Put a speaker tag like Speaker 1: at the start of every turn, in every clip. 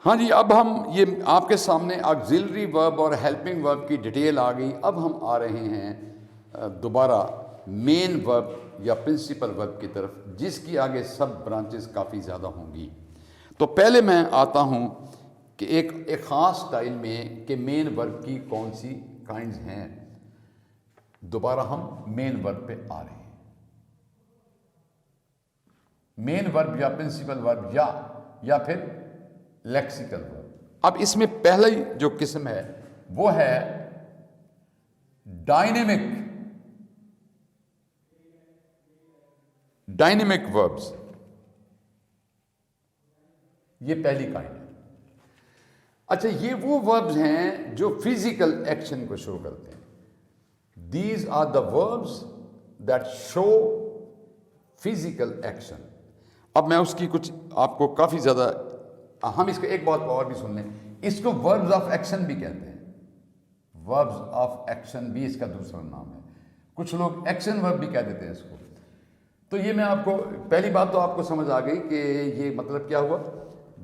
Speaker 1: ہاں جی، اب ہم یہ آپ کے سامنے آگزیلری ورب اور ہیلپنگ ورب کی ڈیٹیل آ گئی. اب ہم آ رہے ہیں دوبارہ مین ورب یا پرنسپل ورب کی طرف، جس کی آگے سب برانچز کافی زیادہ ہوں گی. تو پہلے میں آتا ہوں کہ ایک خاص سٹائل میں کہ مین ورب کی کون سی کائنڈز ہیں. دوبارہ ہم مین ورب پہ آ رہے ہیں. مین ورب یا پرنسپل ورب یا پھر لیکسیکل ورب. اب اس میں پہلی جو قسم ہے وہ ہے ڈائنمک وربز. یہ پہلی کائنڈ ہے. اچھا، یہ وہ وربز ہیں جو فزیکل ایکشن کو شو کرتے ہیں. These are the verbs that show physical action. اب میں اس کی کچھ آپ کو کافی زیادہ، ہم اس کا ایک بات اور بھی سن لیں، اس کو وربز آف ایکشن بھی کہتے ہیں. وربز آف ایکشن بھی اس کا دوسرا نام ہے. کچھ لوگ ایکشن ورب بھی کہہ دیتے ہیں اس کو. تو یہ میں آپ کو پہلی بات تو آپ کو سمجھ آ گئی کہ یہ مطلب کیا ہوا.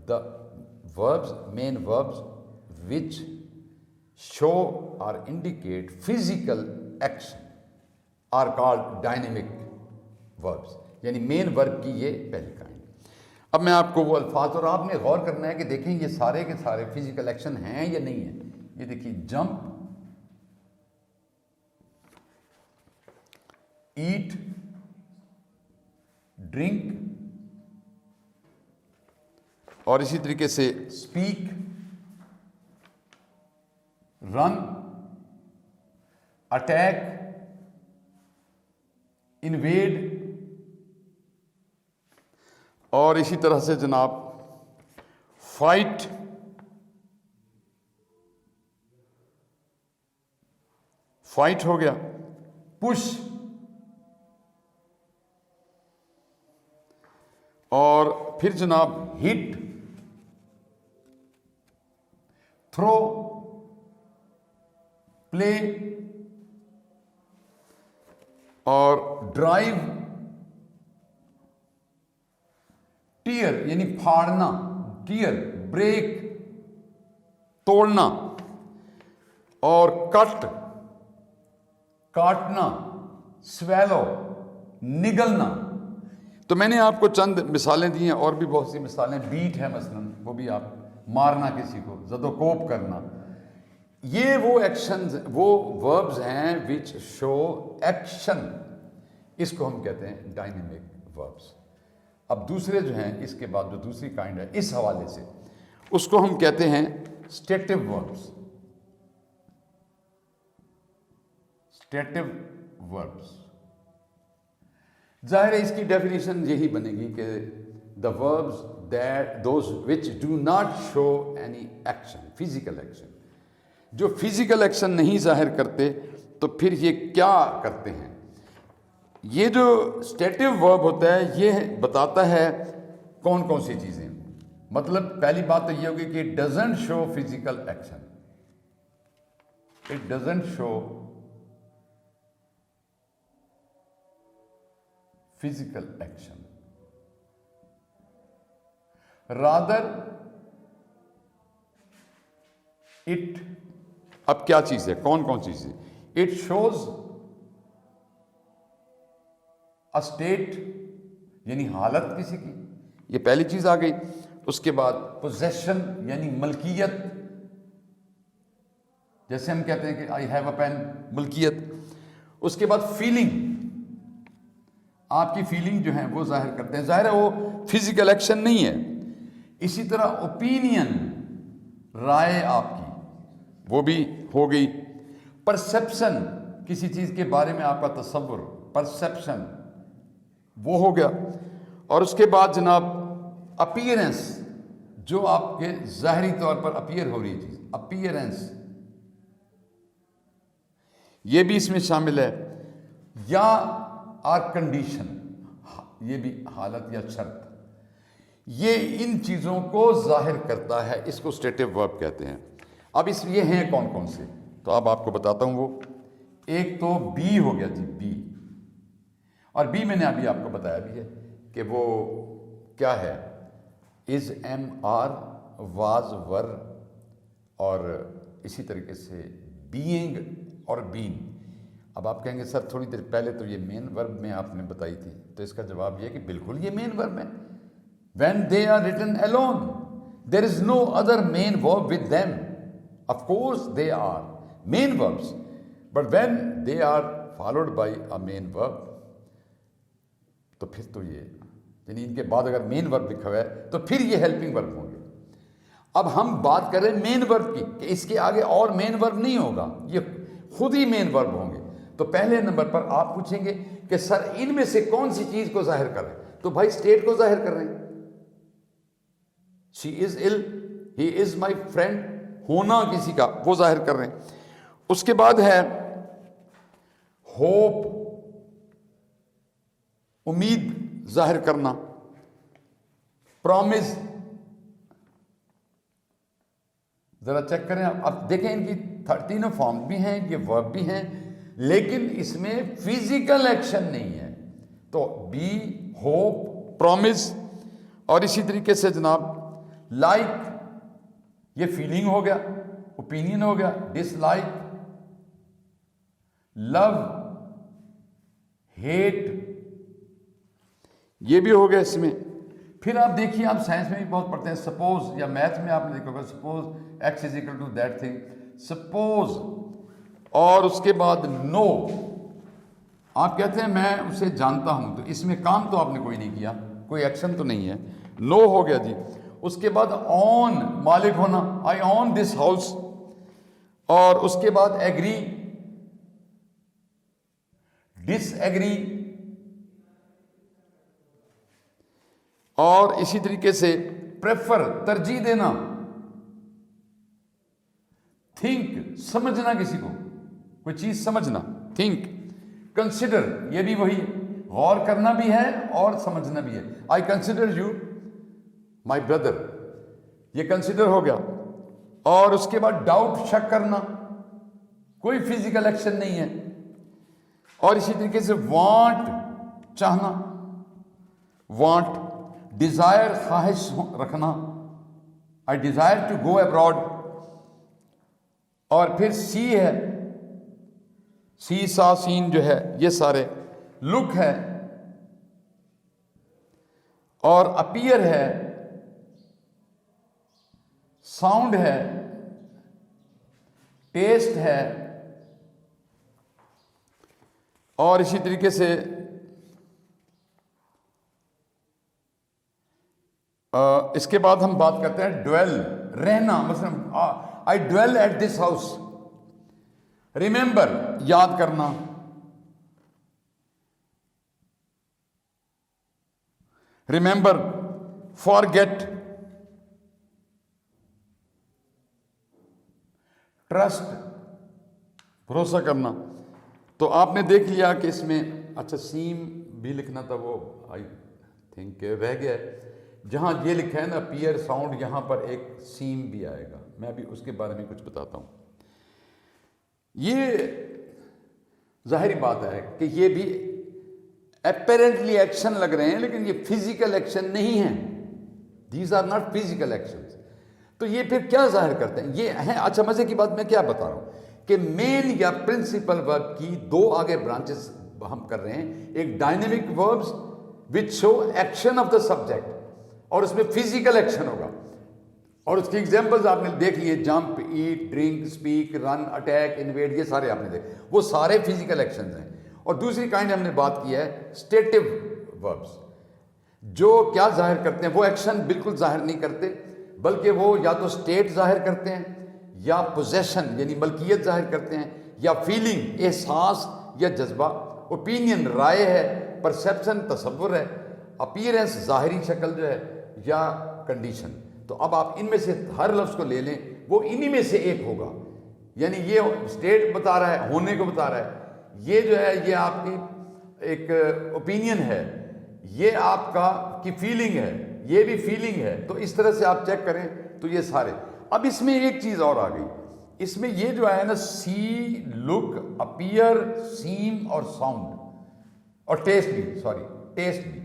Speaker 1: دا verbs, main verbs which show اور indicate physical action are called dynamic verbs. یعنی مین ورب کی یہ پہلی کائنڈ. اب میں آپ کو وہ الفاظ، اور آپ نے غور کرنا ہے کہ دیکھیں یہ سارے کے سارے فزیکل ایکشن ہیں یا نہیں ہیں. یہ دیکھیے، جمپ، ایٹ، ڈرنک، اور اسی طریقے سے اسپیک، رن، اٹیک، انویڈ، اور اسی طرح سے جناب فائٹ، ہو گیا، پش، اور پھر جناب ہٹ، تھرو، پلے، اور ڈرائیو، ٹیئر یعنی پھاڑنا، ٹیئر، بریک، توڑنا، اور کٹ، کاٹنا، سویلو، نگلنا. تو میں نے آپ کو چند مثالیں دی ہیں، اور بھی بہت سی مثالیں. بیٹ ہے مثلا، وہ بھی آپ مارنا کسی کو، زد و کوب کرنا. یہ وہ ایکشنز، وہ وربز ہیں وچ شو ایکشن. اس کو ہم کہتے ہیں ڈائنمک وربز. اب دوسرے جو ہیں اس کے بعد جو دوسری کائنڈ ہے اس حوالے سے، اس کو ہم کہتے ہیں اسٹیٹو وربز. اسٹیٹو وربز ظاہر ہے اس کی ڈیفینیشن یہی بنے گی کہ the verbs those which do not show any action, physical action. جو فزیکل ایکشن نہیں ظاہر کرتے تو پھر یہ کیا کرتے ہیں. یہ جو اسٹیٹو ورب ہوتا ہے یہ بتاتا ہے کون کون سی چیزیں. مطلب پہلی بات تو یہ ہوگی کہ it doesn't show physical action. It doesn't show physical action. Rather it, اب کیا چیز ہے، کون کون چیز ہے. اٹ شوز اسٹیٹ یعنی حالت کسی کی، یہ پہلی چیز آ گئی. اس کے بعد پوزیشن یعنی ملکیت، جیسے ہم کہتے ہیں کہ آئی ہیو اے پین، ملکیت. اس کے بعد فیلنگ، آپ کی فیلنگ جو ہیں وہ ظاہر کرتے ہیں. ظاہر ہے وہ فزیکل ایکشن نہیں ہے. اسی طرح اوپینین، رائے آپ کی، وہ بھی ہو گئی. پرسیپشن، کسی چیز کے بارے میں آپ کا تصور، پرسیپشن، وہ ہو گیا. اور اس کے بعد جناب اپیئرنس، جو آپ کے ظاہری طور پر اپیئر ہو رہی چیز، اپیئرنس، یہ بھی اس میں شامل ہے. یا آر کنڈیشن، یہ بھی حالت یا شرط. یہ ان چیزوں کو ظاہر کرتا ہے، اس کو اسٹیٹو ورب کہتے ہیں. اب اس یہ ہیں کون کون سے، تو اب آپ کو بتاتا ہوں. وہ ایک تو بی ہو گیا جی، بی. اور بی میں نے ابھی آپ کو بتایا بھی ہے کہ وہ کیا ہے. از، ایم، آر، واز ور اور اسی طریقے سے بینگ اور بین. اب آپ کہیں گے سر تھوڑی دیر پہلے تو یہ مین ورب میں آپ نے بتائی تھی, تو اس کا جواب یہ کہ بالکل یہ مین ورب ہے. when they are written alone there is no other main verb with them. of course they are main verbs, but when they are followed by a main verb تو پھر تو یہ یعنی ان کے بعد اگر مین ورب لکھا ہوا ہے تو پھر یہ ہیلپنگ ورب ہوں گے. اب ہم بات کر رہے ہیں مین ورب کی کہ اس کے آگے اور مین ورب نہیں ہوگا, یہ خود ہی مین ورب ہوں گے. تو پہلے نمبر پر آپ پوچھیں گے کہ سر ان میں سے کون سی چیز کو ظاہر کر رہے ہیں, تو بھائی اسٹیٹ کو ظاہر کر رہے ہیں. شی از ill, he is my friend, ہونا کسی کا وہ ظاہر کر رہے ہیں. اس کے بعد ہے ہوپ, امید ظاہر کرنا. پرومس, ذرا چیک کریں اب دیکھیں ان کی تینوں فارم بھی ہیں, یہ ورب بھی ہیں, لیکن اس میں فزیکل ایکشن نہیں ہے. تو بی, ہوپ, پرومس, اور اسی طریقے سے جناب لائک, یہ فیلنگ ہو گیا, اوپینین ہو گیا. ڈس لائک, لو, ہیٹ, یہ بھی ہو گیا اس میں. پھر آپ دیکھیے, آپ سائنس میں بھی بہت پڑھتے ہیں, سپوز, یا میتھ میں آپ نے دیکھا ہوگا suppose x is equal to that thing, suppose, اور اس کے بعد نو. آپ کہتے ہیں میں اسے جانتا ہوں, تو اس میں کام تو آپ نے کوئی نہیں کیا, کوئی ایکشن تو نہیں ہے. نو ہو گیا جی. اس کے بعد اون, مالک ہونا, آئی اون دس ہاؤس, اور اس کے بعد ایگری, ڈس ایگری, اور اسی طریقے سے پریفر, ترجیح دینا, تھنک, سمجھنا کسی کو, کوئی چیز سمجھنا, تھنک. کنسیڈر, یہ بھی وہی ہے, غور کرنا بھی ہے اور سمجھنا بھی ہے. آئی کنسیڈر یو مائی بردر, یہ کنسیڈر ہو گیا. اور اس کے بعد ڈاؤٹ, شک کرنا, کوئی فزیکل ایکشن نہیں ہے. اور اسی طریقے سے وانٹ, چاہنا, وانٹ. ڈیزائر, خواہش رکھنا, آئی ڈیزائر ٹو گو ابراڈ. اور پھر سی ہے, سی, سا, سین جو ہے یہ سارے. لک ہے, اور اپیئر ہے, ساؤنڈ ہے, ٹیسٹ ہے, اور اسی طریقے سے اس کے بعد ہم بات کرتے ہیں ڈویل, رہنا. مثلا I dwell at this house. Remember, یاد کرنا. ریممبر, فارگیٹ, ٹرسٹ, بھروسہ کرنا. تو آپ نے دیکھ لیا کہ اس میں اچھا سیم بھی لکھنا تھا, وہ آئی تھنک رہ گیا. جہاں یہ لکھا ہے نا پیئر, ساؤنڈ, یہاں پر ایک سیم بھی آئے گا, میں ابھی اس کے بارے میں کچھ بتاتا ہوں. یہ ظاہری بات ہے کہ یہ بھی اپیرنٹلی ایکشن لگ رہے ہیں, لیکن یہ فزیکل ایکشن نہیں ہے. These are not physical actions. تو یہ پھر کیا ظاہر کرتے ہیں, یہ ہیں. اچھا مزے کی بات میں کیا بتا رہا ہوں کہ مین یا پرنسپل ورب کی دو آگے برانچز ہم کر رہے ہیں. ایک dynamic verbs which show action of the subject, اور اس میں فزیکل ایکشن ہوگا. اور اس کی ایگزامپلز آپ نے دیکھ لیے, jump, eat, drink, speak, run, attack, invade, یہ سارے آپ نے دیکھے, وہ سارے فزیکل ایکشنز ہیں. اور دوسری کائنڈ ہم نے بات کی ہے اسٹیٹو وربز, جو کیا ظاہر کرتے ہیں, وہ ایکشن بالکل ظاہر نہیں کرتے, بلکہ وہ یا تو اسٹیٹ ظاہر کرتے ہیں, یا پوزیشن یعنی ملکیت ظاہر کرتے ہیں, یا فیلنگ, احساس یا جذبہ. اوپینین, رائے ہے, پرسیپشن, تصور ہے, اپیئرنس, ظاہری شکل جو ہے, یا کنڈیشن. تو اب آپ ان میں سے ہر لفظ کو لے لیں, وہ انہی میں سے ایک ہوگا. یعنی یہ اسٹیٹ بتا رہا ہے, ہونے کو بتا رہا ہے, یہ جو ہے یہ آپ کی ایک اوپینین ہے, یہ آپ کی فیلنگ ہے, یہ بھی فیلنگ ہے. تو اس طرح سے آپ چیک کریں تو یہ سارے. اب اس میں ایک چیز اور آ گئی, اس میں یہ جو ہے نا سی, لک, اپیئر, سیم اور ساؤنڈ, اور ٹیسٹ بھی, ٹیسٹ بھی.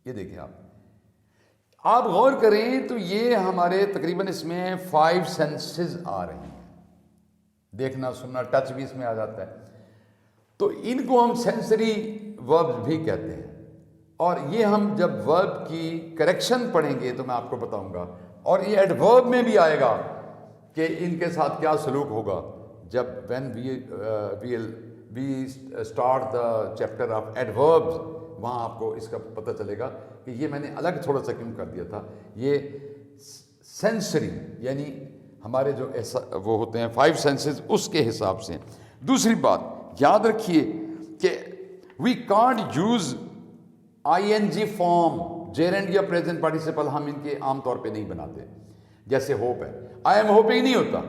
Speaker 1: یہ دیکھیں آپ, آپ غور کریں تو یہ ہمارے تقریباً اس میں 5 سینسز آ رہے ہیں، دیکھنا سننا ٹچ بھی اس میں آ جاتا ہے، تو ان کو ہم سینسری ورب بھی کہتے ہیں. اور یہ ہم جب ورب کی کریکشن پڑھیں گے تو میں آپ کو بتاؤں گا، اور یہ ایڈورب میں بھی آئے گا کہ ان کے ساتھ کیا سلوک ہوگا جب when we start the chapter of adverbs. وہاں آپ کو اس کا پتہ چلے گا کہ یہ میں نے الگ تھوڑا سا کیوں کر دیا تھا. یہ سینسری یعنی ہمارے جو وہ ہوتے ہیں 5 سینسز اس کے حساب سے. دوسری بات یاد رکھیے کہ we can't use I N G form, gerund یا پریزنٹ پارٹیسپل ہم ان کے عام طور پہ نہیں بناتے. جیسے ہوپ ہے، آئی ایم ہوپنگ نہیں ہوتا،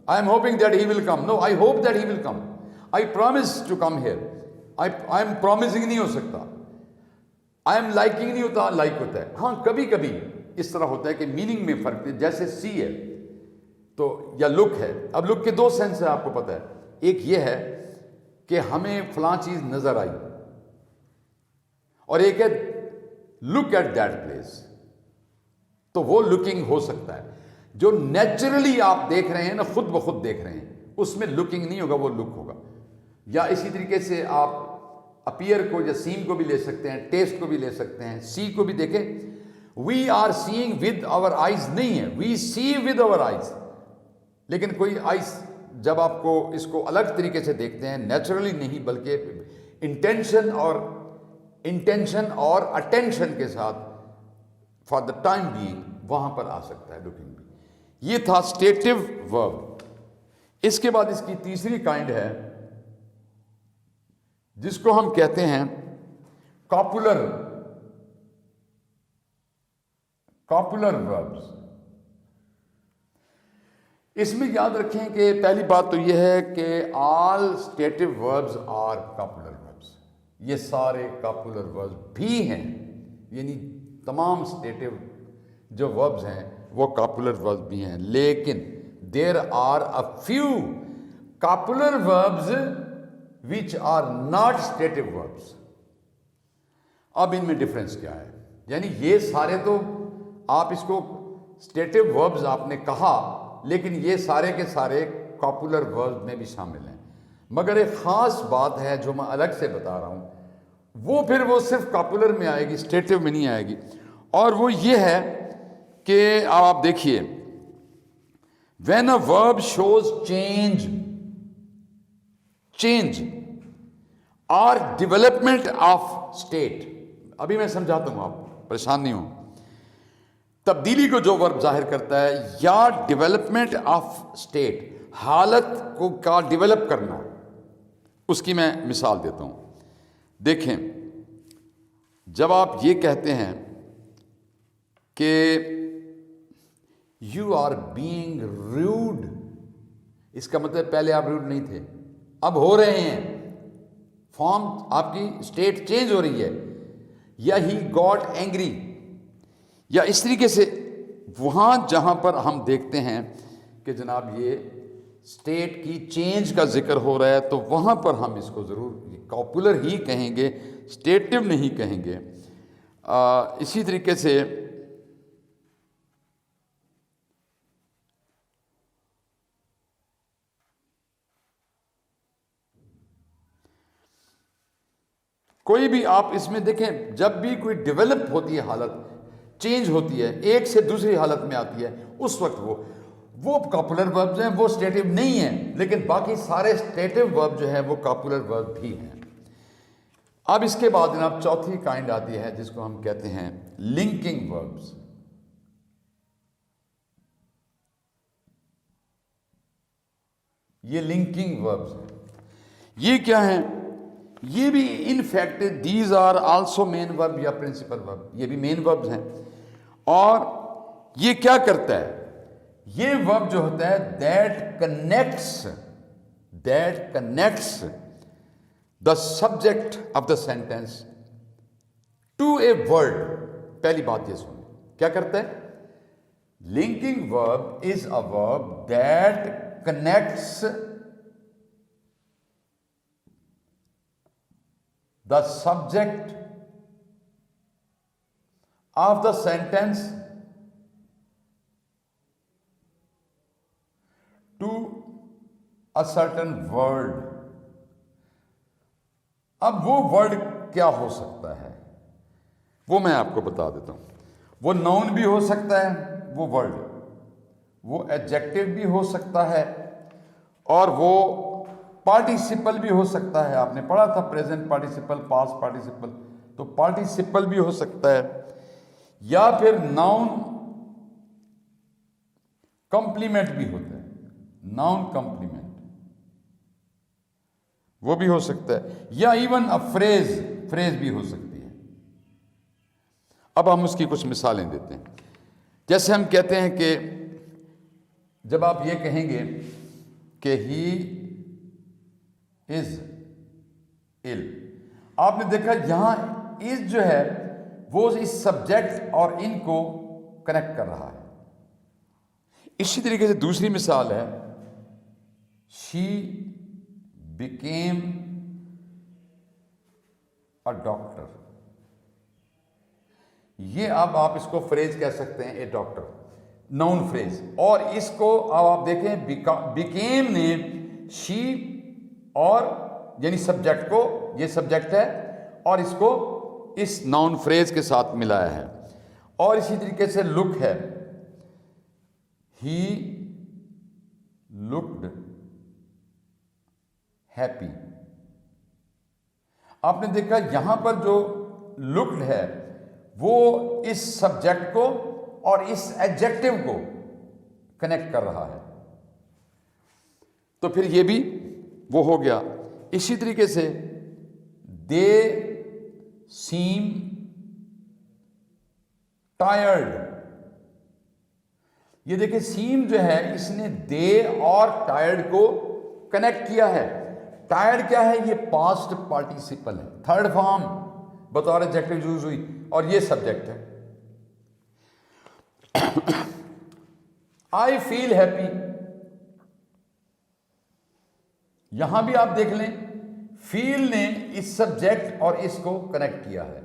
Speaker 1: I am hoping that he will come. No, I hope that he will come. I promise to come here. I am promising نہیں ہو سکتا. آئی ایم لائکنگ نہیں ہوتا، لائک ہوتا ہے. ہاں کبھی کبھی اس طرح ہوتا ہے کہ میننگ میں فرق ہے، جیسے سی ہے تو یا لک ہے. اب لک کے 2 سینس ہیں آپ کو پتہ ہے. ایک یہ ہے کہ ہمیں فلاں چیز نظر آئی، اور ایک ہے لک ایٹ دیٹ پلیس. تو وہ لکنگ ہو سکتا ہے. جو نیچرلی آپ دیکھ رہے ہیں نا، خود بخود دیکھ رہے ہیں، اس میں لکنگ نہیں ہوگا، وہ لک ہوگا. یا اسی طریقے سے آپ اپیئر کو یا سین کو بھی لے سکتے ہیں، ٹیسٹ کو بھی لے سکتے ہیں. سی کو بھی دیکھیں، we are seeing with our eyes نہیں ہے، وی سی ود آور آئیز. لیکن کوئی آئیز جب آپ کو اس کو الگ طریقے سے دیکھتے ہیں، نیچرلی نہیں بلکہ انٹینشن اور اٹینشن کے ساتھ فار دا ٹائم بینگ، وہاں پر آ سکتا ہے لکنگ بھی. یہ تھا اسٹیٹو ورب. اس کے بعد اس کی تیسری کائنڈ ہے جس کو ہم کہتے ہیں کاپولر وربز. اس میں یاد رکھیں کہ پہلی بات تو یہ ہے کہ آل اسٹیٹو وربز آر کاپولر وربز. یہ سارے کاپولر وربز بھی ہیں، یعنی تمام اسٹیٹو جو وربز ہیں وہ کاپولر وربز بھی ہیں. لیکن there are a few copular verbs which are not stative verbs. اب ان میں ڈفرینس کیا ہے؟ یعنی یہ سارے تو آپ اس کو stative verbs آپ نے کہا، لیکن یہ سارے کے سارے کاپولر verbs میں بھی شامل ہیں. مگر ایک خاص بات ہے جو میں الگ سے بتا رہا ہوں، وہ صرف کاپولر میں آئے گی، stative میں نہیں آئے گی. اور وہ یہ ہے کہ آپ دیکھیے when a verb shows change اور ڈیولپمنٹ آف اسٹیٹ. ابھی میں سمجھاتا ہوں، آپ پریشان نہیں ہوں. تبدیلی کو جو ورب ظاہر کرتا ہے یا ڈیولپمنٹ آف اسٹیٹ، حالت کو کا ڈیولپ کرنا، اس کی میں مثال دیتا ہوں. دیکھیں، جب آپ یہ کہتے ہیں کہ یو آر بینگ روڈ، اس کا مطلب پہلے آپ روڈ نہیں تھے، اب ہو رہے ہیں. فارم آپ کی اسٹیٹ چینج ہو رہی ہے. یا ہی گاٹ اینگری، یا اس طریقے سے وہاں جہاں پر ہم دیکھتے ہیں کہ جناب یہ اسٹیٹ کی چینج کا ذکر ہو رہا ہے، تو وہاں پر ہم اس کو ضرور کاپولر ہی کہیں گے، اسٹیٹو نہیں کہیں گے. اسی طریقے سے کوئی بھی آپ اس میں دیکھیں، جب بھی کوئی ڈیولپ ہوتی ہے، حالت چینج ہوتی ہے، ایک سے دوسری حالت میں آتی ہے، اس وقت وہ کاپولر وربز ہیں، وہ اسٹیٹو نہیں ہیں. لیکن باقی سارے اسٹیٹو ورب جو ہیں وہ کاپولر ورب بھی ہیں. اب اس کے بعد جناب چوتھی کائنڈ آتی ہے جس کو ہم کہتے ہیں لنکنگ وربز. یہ لنکنگ وربز ہیں. یہ کیا ہیں؟ یہ بھی in fact these are also main verb یا پرنسپل ورب. یہ بھی مین وربز ہیں. اور یہ کیا کرتا ہے؟ یہ ورب جو ہوتا ہے that connects the subject of the sentence to a word. پہلی بات یہ سنیں، کیا کرتا ہے؟ لنکنگ ورب از اے ورب that connects the subject of the sentence to a certain word. اب وہ ورڈ کیا ہو سکتا ہے وہ میں آپ کو بتا دیتا ہوں. وہ ناؤن بھی ہو سکتا ہے وہ ورڈ, وہ ایڈجیکٹو بھی ہو سکتا ہے, اور وہ پارٹیسپل بھی ہو سکتا ہے. آپ نے پڑھا تھا پریزنٹ پارٹیسپل, پاسٹ پارٹیسپل, تو پارٹیسپل بھی ہو سکتا ہے, یا پھر ناؤن کمپلیمنٹ بھی ہوتا ہے, ناؤن کمپلیمنٹ وہ بھی ہو سکتا ہے, یا ایون فریز بھی ہو سکتی ہے. اب ہم اس کی کچھ مثالیں دیتے ہیں. جیسے ہم کہتے ہیں کہ جب آپ یہ کہیں گے کہ ہی از ill, آپ نے دیکھا یہاں از جو ہے وہ اس سبجیکٹ اور ان کو کنیکٹ کر رہا ہے. اسی طریقے سے دوسری مثال ہے she became a doctor. یہ اب آپ اس کو فریز کہہ سکتے ہیں, اے ڈاکٹر, ناؤن فریز. اور اس کو اب آپ دیکھیں became نے she اور یعنی سبجیکٹ کو, یہ سبجیکٹ ہے, اور اس کو اس ناؤن فریز کے ساتھ ملایا ہے. اور اسی طریقے سے لک ہے, he looked happy. آپ نے دیکھا یہاں پر جو لکڈ ہے وہ اس سبجیکٹ کو اور اس ایڈجیکٹو کو کنیکٹ کر رہا ہے, تو پھر یہ بھی وہ ہو گیا. اسی طریقے سے they seem tired. یہ دیکھیں سیم جو ہے اس نے دے اور ٹائرڈ کو کنیکٹ کیا ہے. ٹائرڈ کیا ہے, یہ پاسٹ پارٹیسپل ہے, تھرڈ فارم بطور ایڈجیکٹو یوز ہوئی, اور یہ سبجیکٹ ہے. آئی فیل ہیپی, یہاں بھی آپ دیکھ لیں فیل نے اس سبجیکٹ اور اس کو کنیکٹ کیا ہے,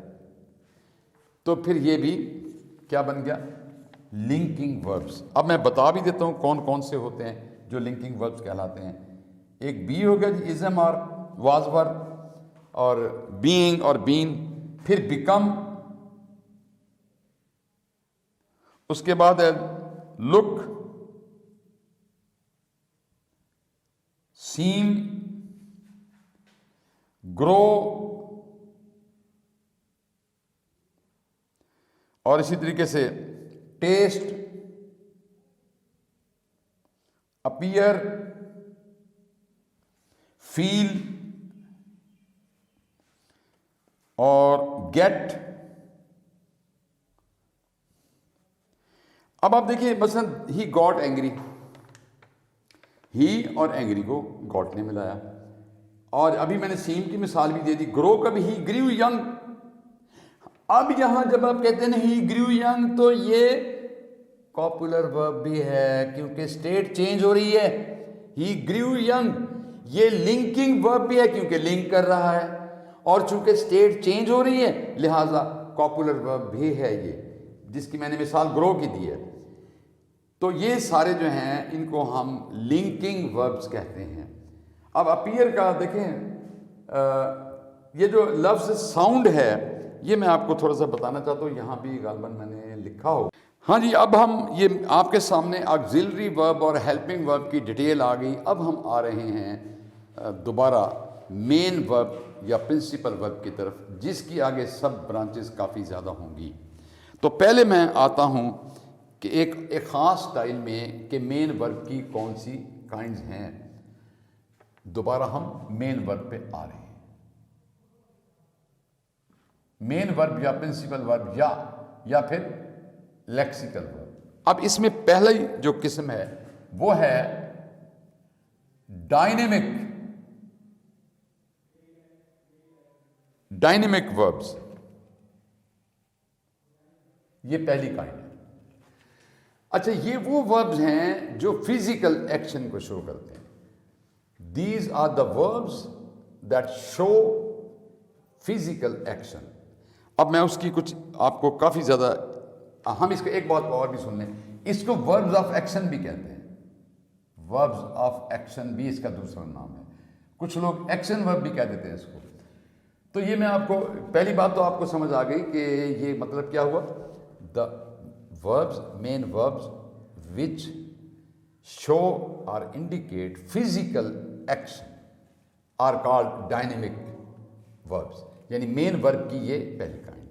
Speaker 1: تو پھر یہ بھی کیا بن گیا, لنکنگ وربس. اب میں بتا بھی دیتا ہوں کون کون سے ہوتے ہیں جو لنکنگ وربس کہلاتے ہیں. ایک بی ہو گیا جی, ازم اور واز ورب, اور بینگ اور بین, پھر بیکم, اس کے بعد ہے لک, سیم, گرو, اور اسی طریقے سے ٹیسٹ, اپیئر, فیل اور گیٹ. اب آپ دیکھیے مثلا ہی گاٹ اینگری, ہی اور اینگری کو گاٹ نے ملایا, اور ابھی میں نے سیم کی مثال بھی دے دی. گرو کا بھی ہی گریو ینگ. اب یہاں جب آپ کہتے ہیں ہی گریو ینگ تو یہ کاپولر ورب بھی ہے کیونکہ اسٹیٹ چینج ہو رہی ہے. ہی گریو ینگ یہ لنکنگ ورب بھی ہے کیونکہ لنک کر رہا ہے, اور چونکہ اسٹیٹ چینج ہو رہی ہے لہٰذا کاپولر ورب بھی ہے یہ, جس کی میں نے مثال گرو کی دی ہے. تو یہ سارے جو ہیں ان کو ہم لنکنگ وربس کہتے ہیں. اب اپیئر کا دیکھیں, یہ جو لفظ ساؤنڈ ہے یہ میں آپ کو تھوڑا سا بتانا چاہتا ہوں, یہاں بھی غالباً میں نے لکھا ہو. ہاں جی, اب ہم یہ آپ کے سامنے آگزیلری ورب اور ہیلپنگ ورب کی ڈیٹیل آ گئی. اب ہم آ رہے ہیں دوبارہ مین ورب یا پرنسپل ورب کی طرف, جس کی آگے سب برانچز کافی زیادہ ہوں گی. تو پہلے میں آتا ہوں کہ ایک خاص سٹائل میں کہ مین ورب کی کون سی کائنڈز ہیں. دوبارہ ہم مین ورب پہ آ رہے ہیں. مین ورب یا پرنسپل ورب یا پھر لیکسیکل ورب. اب اس میں پہلا جو قسم ہے وہ ہے ڈائنمک وربس. یہ پہلی کائنڈ ہے. اچھا, یہ وہ وربز ہیں جو فزیکل ایکشن کو شو کرتے ہیں. These are the verbs that show physical action. اب میں اس کی کچھ آپ کو کافی زیادہ، ہم اس کو ایک بات اور بھی سن لیں، اس کو وربز آف ایکشن بھی کہتے ہیں. وربز آف ایکشن بھی اس کا دوسرا نام ہے. کچھ لوگ ایکشن ورب بھی کہہ دیتے ہیں اس کو. تو یہ میں آپ کو پہلی بات تو آپ کو سمجھ آ گئی کہ یہ مطلب کیا ہوا. دا verbs, main verbs which show اور indicate physical action are called dynamic verbs. یعنی مین ورب کی یہ پہلی کہانی.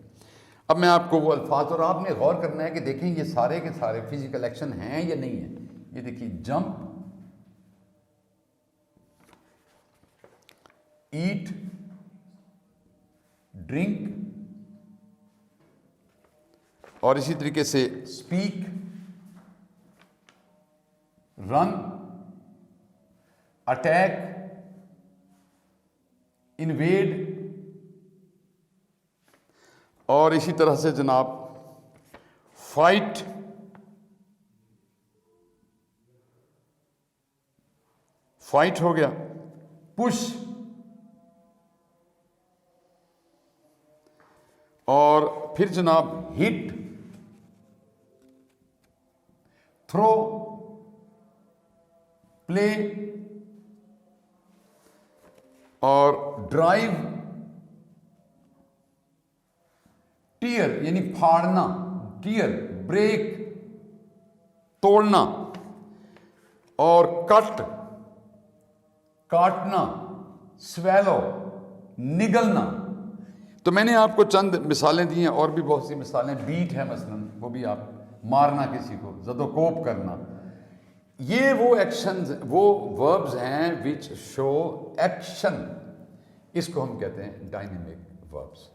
Speaker 1: اب میں آپ کو وہ الفاظ، اور آپ نے غور کرنا ہے کہ دیکھیں یہ سارے کے سارے فزیکل ایکشن ہیں یا نہیں ہیں. یہ دیکھیے، جمپ، ایٹ، ڈرنک، اور اسی طریقے سے اسپیک، رن، اٹیک، انویڈ، اور اسی طرح سے جناب فائٹ، فائٹ ہو گیا، پش، اور پھر جناب ہٹ، تھرو، پلے، اور ڈرائیو، ٹیئر یعنی پھاڑنا، ٹیئر، بریک، توڑنا، اور کٹ، کاٹنا، سویلو، نگلنا. تو میں نے آپ کو چند مثالیں دی ہیں، اور بھی بہت سی مثالیں. بیٹ ہے مثلا، وہ بھی آپ مارنا کسی کو، زد و کوب کرنا. یہ وہ ایکشنز، وہ وربز ہیں وچ شو ایکشن. اس کو ہم کہتے ہیں ڈائنامک وربز.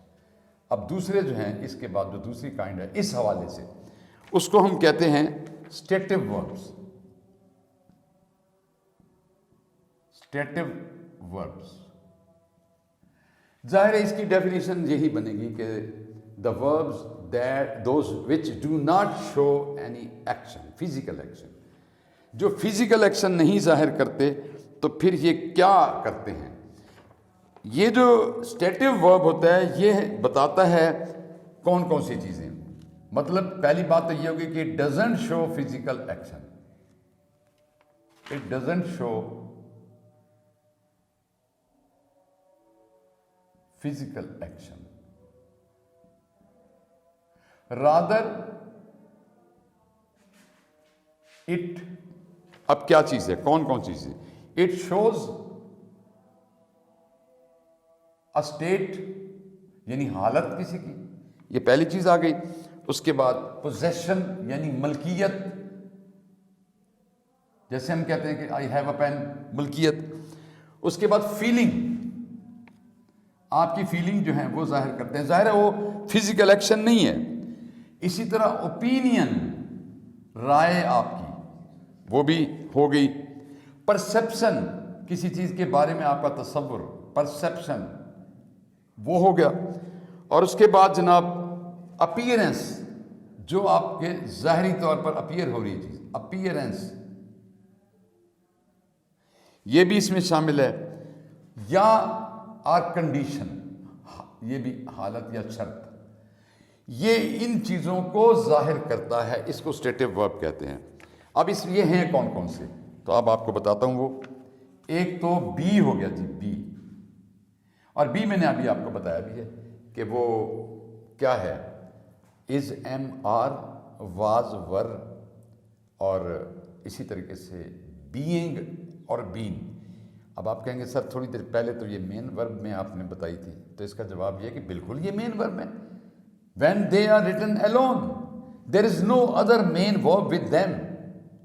Speaker 1: اب دوسرے جو ہیں اس کے بعد جو دوسری کائنڈ ہے اس حوالے سے، اس کو ہم کہتے ہیں اسٹیٹو وربز. اسٹیٹو وربز ظاہر ہے اس کی ڈیفینیشن یہی بنے گی کہ the verbs that those which do not show any action, physical action. جو فزیکل ایکشن نہیں ظاہر کرتے تو پھر یہ کیا کرتے ہیں. یہ جو اسٹیٹو ورب ہوتا ہے یہ بتاتا ہے کون کون سی چیزیں. مطلب پہلی بات تو یہ ہوگی کہ it doesn't show physical action. It doesn't show physical action. Rather it, اب کیا چیز ہے، کون کون چیز ہے. اٹ شوز اسٹیٹ یعنی حالت کسی کی، یہ پہلی چیز آ گئی. اس کے بعد پوزیشن یعنی ملکیت، جیسے ہم کہتے ہیں کہ آئی ہیو اے پین، ملکیت. اس کے بعد فیلنگ، آپ کی فیلنگ جو ہے وہ ظاہر کرتے ہیں. ظاہر ہے وہ فزیکل ایکشن نہیں ہے. اسی طرح اوپینین، رائے آپ کی، وہ بھی ہو گئی. پرسیپشن، کسی چیز کے بارے میں آپ کا تصور، پرسیپشن، وہ ہو گیا. اور اس کے بعد جناب اپیئرنس، جو آپ کے ظاہری طور پر اپیئر ہو رہی چیز، اپیئرنس، یہ بھی اس میں شامل ہے. یا آر کنڈیشن، یہ بھی حالت یا شرط. یہ ان چیزوں کو ظاہر کرتا ہے، اس کو اسٹیٹو ورب کہتے ہیں. اب اس یہ ہیں کون کون سے، تو اب آپ کو بتاتا ہوں. وہ ایک تو بی ہو گیا جی، بی. اور بی میں نے ابھی آپ کو بتایا بھی ہے کہ وہ کیا ہے. از، ایم، آر، واز، ور، اور اسی طریقے سے بینگ اور بین. اب آپ کہیں گے سر تھوڑی دیر پہلے تو یہ مین ورب میں آپ نے بتائی تھی، تو اس کا جواب یہ کہ بالکل یہ مین ورب ہے. When they are written alone there is no other main verb with them.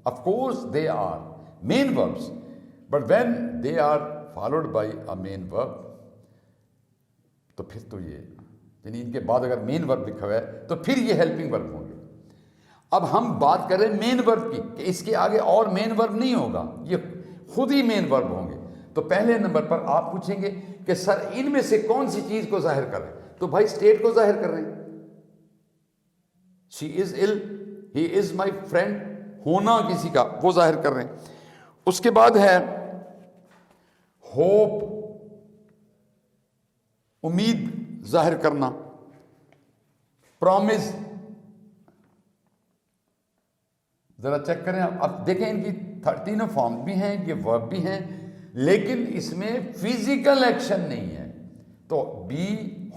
Speaker 1: Of course they are main verbs, but when they are followed by a main verb, تو پھر تو یہ یعنی ان کے بعد اگر مین ورب لکھا ہوا ہے تو پھر یہ ہیلپنگ ورب ہوں گے. اب ہم بات کر رہے ہیں مین ورب کی کہ اس کے آگے اور مین ورب نہیں ہوگا، یہ خود ہی مین ورب ہوں گے. تو پہلے نمبر پر آپ پوچھیں گے کہ سر ان میں سے کون سی چیز کو ظاہر کر رہے ہیں، تو بھائی اسٹیٹ کو ظاہر کر رہے ہیں. شی از ill، he is my friend, ہونا کسی کا وہ ظاہر کر رہے ہیں. اس کے بعد ہے ہوپ، امید ظاہر کرنا. promise. ذرا چیک کریں اب دیکھیں ان کی 13 فارم بھی ہیں، یہ ورب بھی ہیں، لیکن اس میں فزیکل ایکشن نہیں ہے. تو بی،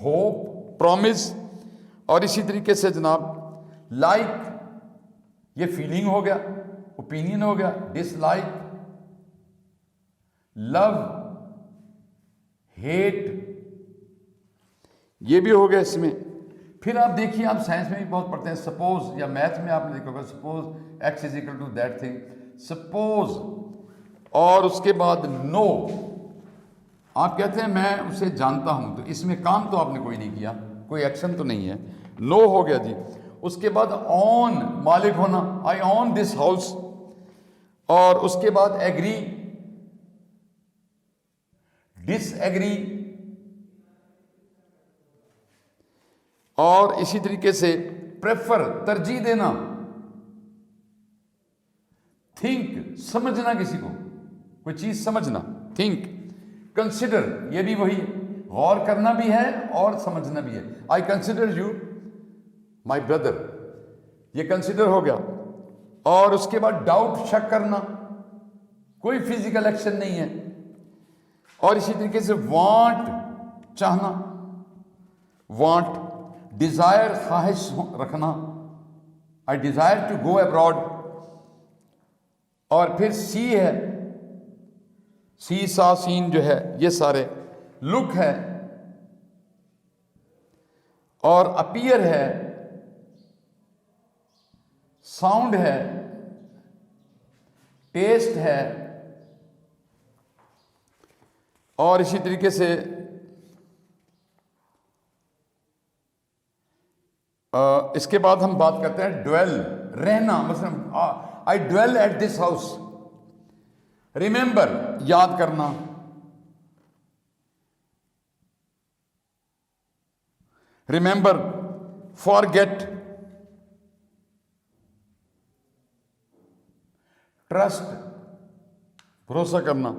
Speaker 1: ہوپ، پرومس. اور اسی طریقے سے جناب لائک، یہ فیلنگ ہو گیا، اوپینین ہو گیا. ڈس لائک، لو، ہیٹ، یہ بھی ہو گیا اس میں. پھر آپ دیکھیے، آپ سائنس میں بھی بہت پڑھتے ہیں، سپوز، یا میتھ میں آپ نے دیکھا ہوگا suppose x is equal to that thing, suppose. اور اس کے بعد نو، آپ کہتے ہیں میں اسے جانتا ہوں، تو اس میں کام تو آپ نے کوئی نہیں کیا، کوئی ایکشن تو نہیں ہے. نو ہو گیا جی. اس کے بعد اون، مالک ہونا، آئی اون دس ہاؤس. اور اس کے بعد ایگری، ڈس ایگری. اور اسی طریقے سے پریفر، ترجیح دینا. تھنک، سمجھنا کسی کو، کوئی چیز سمجھنا، تھنک. کنسیڈر، یہ بھی وہی ہے، غور کرنا بھی ہے اور سمجھنا بھی ہے. آئی کنسیڈر یو مائی بردر، یہ کنسیڈر ہو گیا. اور اس کے بعد ڈاؤٹ، شک کرنا، کوئی فزیکل ایکشن نہیں ہے. اور اسی طریقے سے وانٹ، چاہنا، وانٹ. ڈیزائر، خواہش رکھنا، آئی ڈیزائر ٹو گو ابراڈ. اور پھر سی ہے، سی سا سین جو ہے، یہ سارے. لک ہے، اور اپیئر ہے، ساؤنڈ ہے، ٹیسٹ ہے. اور اسی طریقے سے اس کے بعد ہم بات کرتے ہیں ڈویل، رہنا. مثلا I dwell at this house. Remember, یاد کرنا. Remember, forget. ٹرسٹ، بھروسہ کرنا.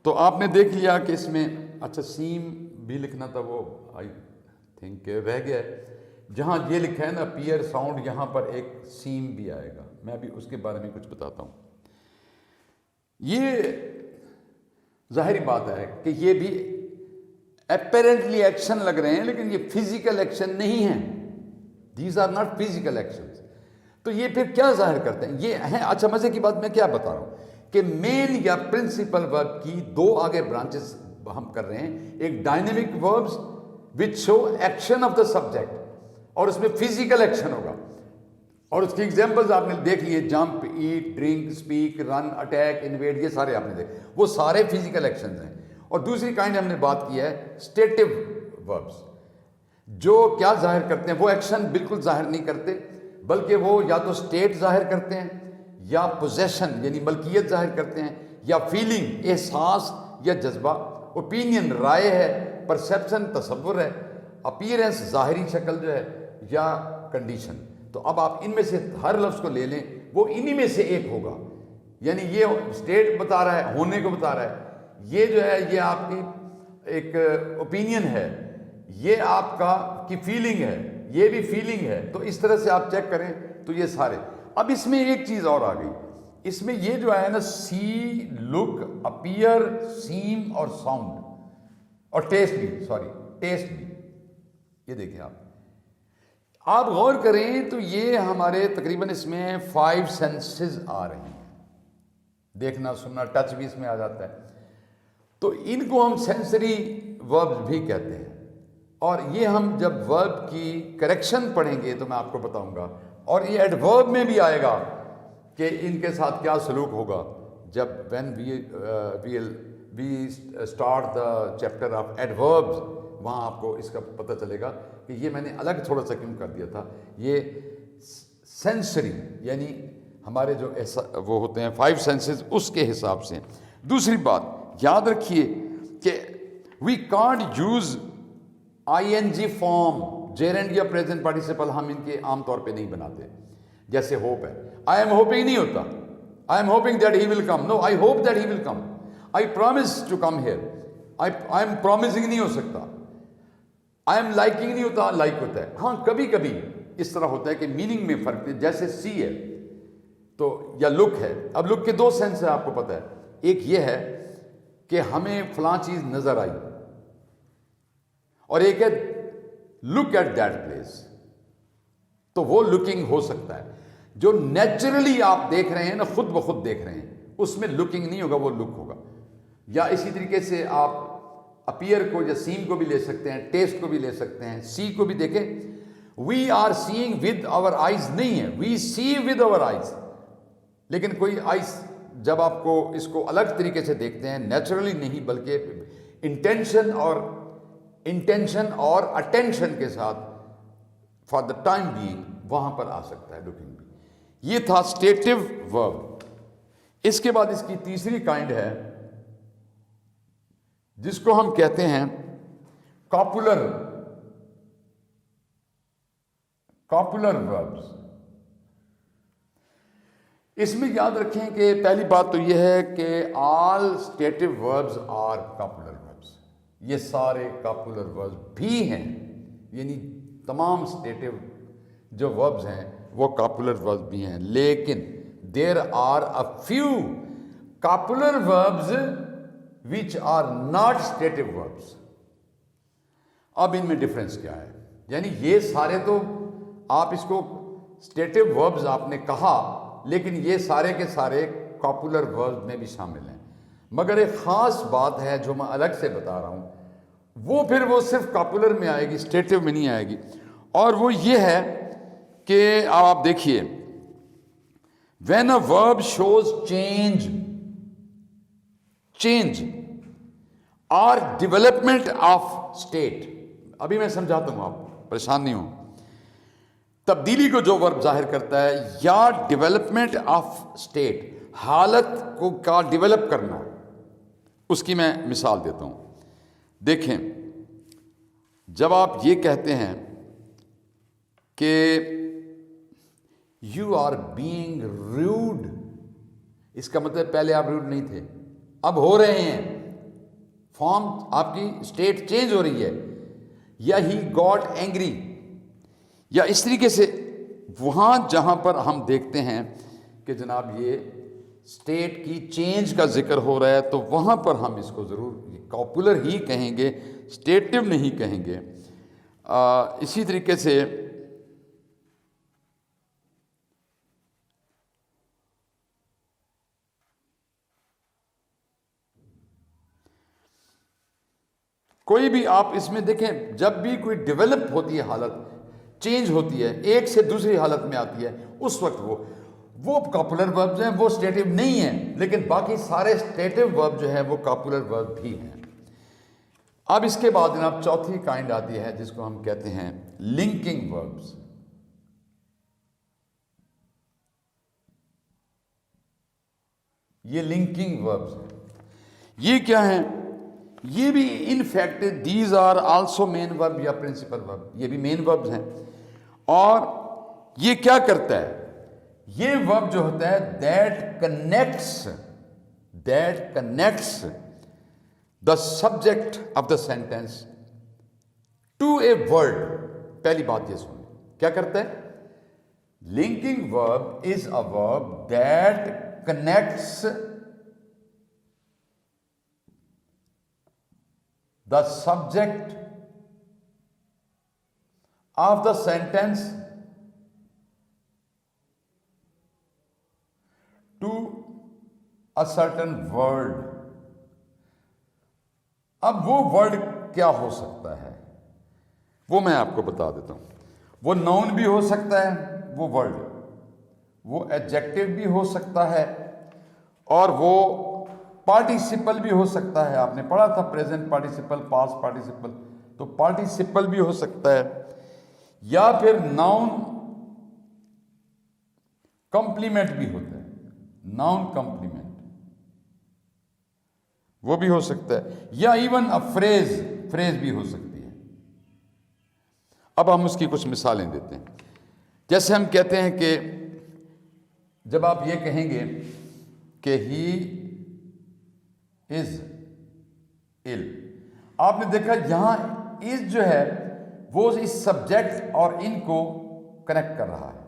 Speaker 1: تو آپ نے دیکھ لیا کہ اس میں اچھا سیم بھی لکھنا تھا، وہ آئی تھنک رہ گیا. جہاں یہ لکھا ہے نا پیئر، ساؤنڈ، یہاں پر ایک سیم بھی آئے گا، میں ابھی اس کے بارے میں کچھ بتاتا ہوں. یہ ظاہری بات ہے کہ یہ بھی اپیرنٹلی ایکشن لگ رہے ہیں، لیکن یہ فزیکل ایکشن نہیں ہے. These are not physical actions. تو یہ پھر کیا ظاہر کرتے ہیں؟ یہ ہیں، اچھا مزے کی بات میں کیا بتا رہا ہوں کہ مین یا پرنسپل ورب کی دو آگے برانچز ہم کر رہے ہیں. ایک dynamic verbs which show action of the subject, اور اس میں فزیکل ایکشن ہوگا. اور اس کی ایگزامپلز آپ نے دیکھ لیے، jump, eat, drink, speak, run, attack, invade, یہ سارے آپ نے دیکھے، وہ سارے فزیکل ایکشنز ہیں. اور دوسری کائنڈ ہم نے بات کی ہے اسٹیٹو وربز، جو کیا ظاہر کرتے ہیں؟ وہ ایکشن بالکل ظاہر نہیں کرتے، بلکہ وہ یا تو اسٹیٹ ظاہر کرتے ہیں، یا پوزیشن یعنی ملکیت ظاہر کرتے ہیں، یا فیلنگ، احساس یا جذبہ. اوپینین، رائے ہے، پرسیپشن، تصور ہے، اپیرنس، ظاہری شکل جو ہے، یا کنڈیشن. تو اب آپ ان میں سے ہر لفظ کو لے لیں، وہ انہی میں سے ایک ہوگا. یعنی یہ اسٹیٹ بتا رہا ہے، ہونے کو بتا رہا ہے. یہ جو ہے یہ آپ کی ایک اوپینین ہے، یہ آپ کی فیلنگ ہے، یہ بھی فیلنگ ہے. تو اس طرح سے آپ چیک کریں تو یہ سارے. اب اس میں ایک چیز اور آ گئی، اس میں یہ جو ہے نا سی، لک، اپیئر، سیم اور ساؤنڈ، اور ٹیسٹ بھی. یہ دیکھیں آپ غور کریں تو یہ ہمارے تقریباً اس میں 5 سینسز آ رہی ہیں. دیکھنا، سننا، ٹچ بھی اس میں آ جاتا ہے. تو ان کو ہم سینسری ورب بھی کہتے ہیں. اور یہ ہم جب ورب کی کریکشن پڑھیں گے تو میں آپ کو بتاؤں گا. اور یہ ایڈورب میں بھی آئے گا کہ ان کے ساتھ کیا سلوک ہوگا جب when we start the chapter of adverbs. وہاں آپ کو اس کا پتہ چلے گا کہ یہ میں نے الگ تھوڑا سا کیوں کر دیا تھا. یہ سینسری یعنی ہمارے جو وہ ہوتے ہیں 5 سینسز، اس کے حساب سے. دوسری بات یاد رکھیے کہ we can't use I N G form, gerund یا پریزنٹ پارٹیسپل ہم ان کے عام طور پہ نہیں بناتے. جیسے ہوپ ہے، آئی ایم ہوپنگ نہیں ہوتا، I am hoping that he will come. No, I hope that he will come. I promise to come here, I am promising نہیں ہو سکتا. آئی ایم لائکنگ نہیں ہوتا، لائک ہوتا ہے. ہاں کبھی کبھی اس طرح ہوتا ہے کہ میننگ میں فرق ہے، جیسے سی ہے تو یا لک ہے. اب لک کے دو سینس ہیں آپ کو پتہ ہے. ایک یہ ہے کہ ہمیں فلاں چیز نظر آئی، اور ایک ہے لک ایٹ دیٹ پلیس. تو وہ لکنگ ہو سکتا ہے. جو نیچرلی آپ دیکھ رہے ہیں نا، خود بخود دیکھ رہے ہیں، اس میں لکنگ نہیں ہوگا، وہ لک ہوگا. یا اسی طریقے سے آپ اپیئر کو یا سین کو بھی لے سکتے ہیں، ٹیسٹ کو بھی لے سکتے ہیں، سی کو بھی دیکھیں. We are seeing with our eyes نہیں ہے، وی سی ود آور آئیز. لیکن کوئی آئیز جب آپ کو اس کو الگ طریقے سے دیکھتے ہیں، نیچرلی نہیں بلکہ انٹینشن اور اٹینشن کے ساتھ، فار دا ٹائم بینگ وہاں پر آ سکتا ہے لکنگ بھی. یہ تھا اسٹیٹو ورب. اس کے بعد اس کی تیسری کائنڈ ہے جس کو ہم کہتے ہیں کاپولر وربز. اس میں یاد رکھیں کہ پہلی بات تو یہ ہے کہ آل اسٹیٹو وربز آر کاپولر وربز. یہ سارے کاپولر وربز بھی ہیں، یعنی تمام اسٹیٹو جو وربز ہیں وہ کاپولر وربز بھی ہیں. لیکن there are a few copular verbs which are not stative verbs. اب ان میں ڈفرینس کیا ہے؟ یعنی یہ سارے تو آپ اس کو stative verbs آپ نے کہا، لیکن یہ سارے کے سارے کاپولر verbs میں بھی شامل ہیں. مگر ایک خاص بات ہے جو میں الگ سے بتا رہا ہوں، وہ پھر وہ صرف کاپولر میں آئے گی، stative میں نہیں آئے گی. اور وہ یہ ہے کہ آپ دیکھیے when a verb shows change اور ڈیولپمنٹ آف اسٹیٹ. ابھی میں سمجھاتا ہوں، آپ پریشان نہیں ہوں. تبدیلی کو جو ورب ظاہر کرتا ہے یا ڈیولپمنٹ آف اسٹیٹ، حالت کو کا ڈیولپ کرنا، اس کی میں مثال دیتا ہوں. دیکھیں، جب آپ یہ کہتے ہیں کہ یو آر بینگ روڈ، اس کا مطلب پہلے آپ روڈ نہیں تھے، اب ہو رہے ہیں. فارم آپ کی اسٹیٹ چینج ہو رہی ہے. یا ہی گاٹ اینگری، یا اس طریقے سے وہاں جہاں پر ہم دیکھتے ہیں کہ جناب یہ اسٹیٹ کی چینج کا ذکر ہو رہا ہے، تو وہاں پر ہم اس کو ضرور کاپولر ہی کہیں گے، اسٹیٹو نہیں کہیں گے. اسی طریقے سے کوئی بھی آپ اس میں دیکھیں، جب بھی کوئی ڈیولپ ہوتی ہے، حالت چینج ہوتی ہے، ایک سے دوسری حالت میں آتی ہے، اس وقت وہ کاپولر وربز ہیں، وہ اسٹیٹو نہیں ہیں. لیکن باقی سارے اسٹیٹو ورب جو ہیں وہ کاپولر ورب بھی ہیں. اب اس کے بعد جناب چوتھی کائنڈ آتی ہے جس کو ہم کہتے ہیں لنکنگ وربز. یہ لنکنگ وربز ہیں. یہ کیا ہیں؟ یہ بھی in fact these are also main verb یا پرنسپل ورب. یہ بھی مین وربز ہیں. اور یہ کیا کرتا ہے؟ یہ ورب جو ہوتا ہے that connects the subject of the sentence to a word. پہلی بات یہ سنیں، کیا کرتا ہے؟ لنکنگ ورب از اے ورب that connects the subject of the sentence to a certain word. اب وہ ورڈ کیا ہو سکتا ہے وہ میں آپ کو بتا دیتا ہوں. وہ ناؤن بھی ہو سکتا ہے وہ ورڈ، وہ ایڈجیکٹو بھی ہو سکتا ہے، اور وہ پارٹیسپل بھی ہو سکتا ہے. آپ نے پڑھا تھا پریزنٹ پارٹیسپل، پاسٹ پارٹیسپل، تو پارٹیسپل بھی ہو سکتا ہے. یا پھر ناؤن کمپلیمنٹ بھی ہوتا ہے، ناؤن کمپلیمنٹ وہ بھی ہو سکتا ہے. یا ایون فریز بھی ہو سکتی ہے. اب ہم اس کی کچھ مثالیں دیتے ہیں. جیسے ہم کہتے ہیں کہ جب آپ یہ کہیں گے کہ ہی از ill، آپ نے دیکھا یہاں از جو ہے وہ اس سبجیکٹ اور ان کو کنیکٹ کر رہا ہے.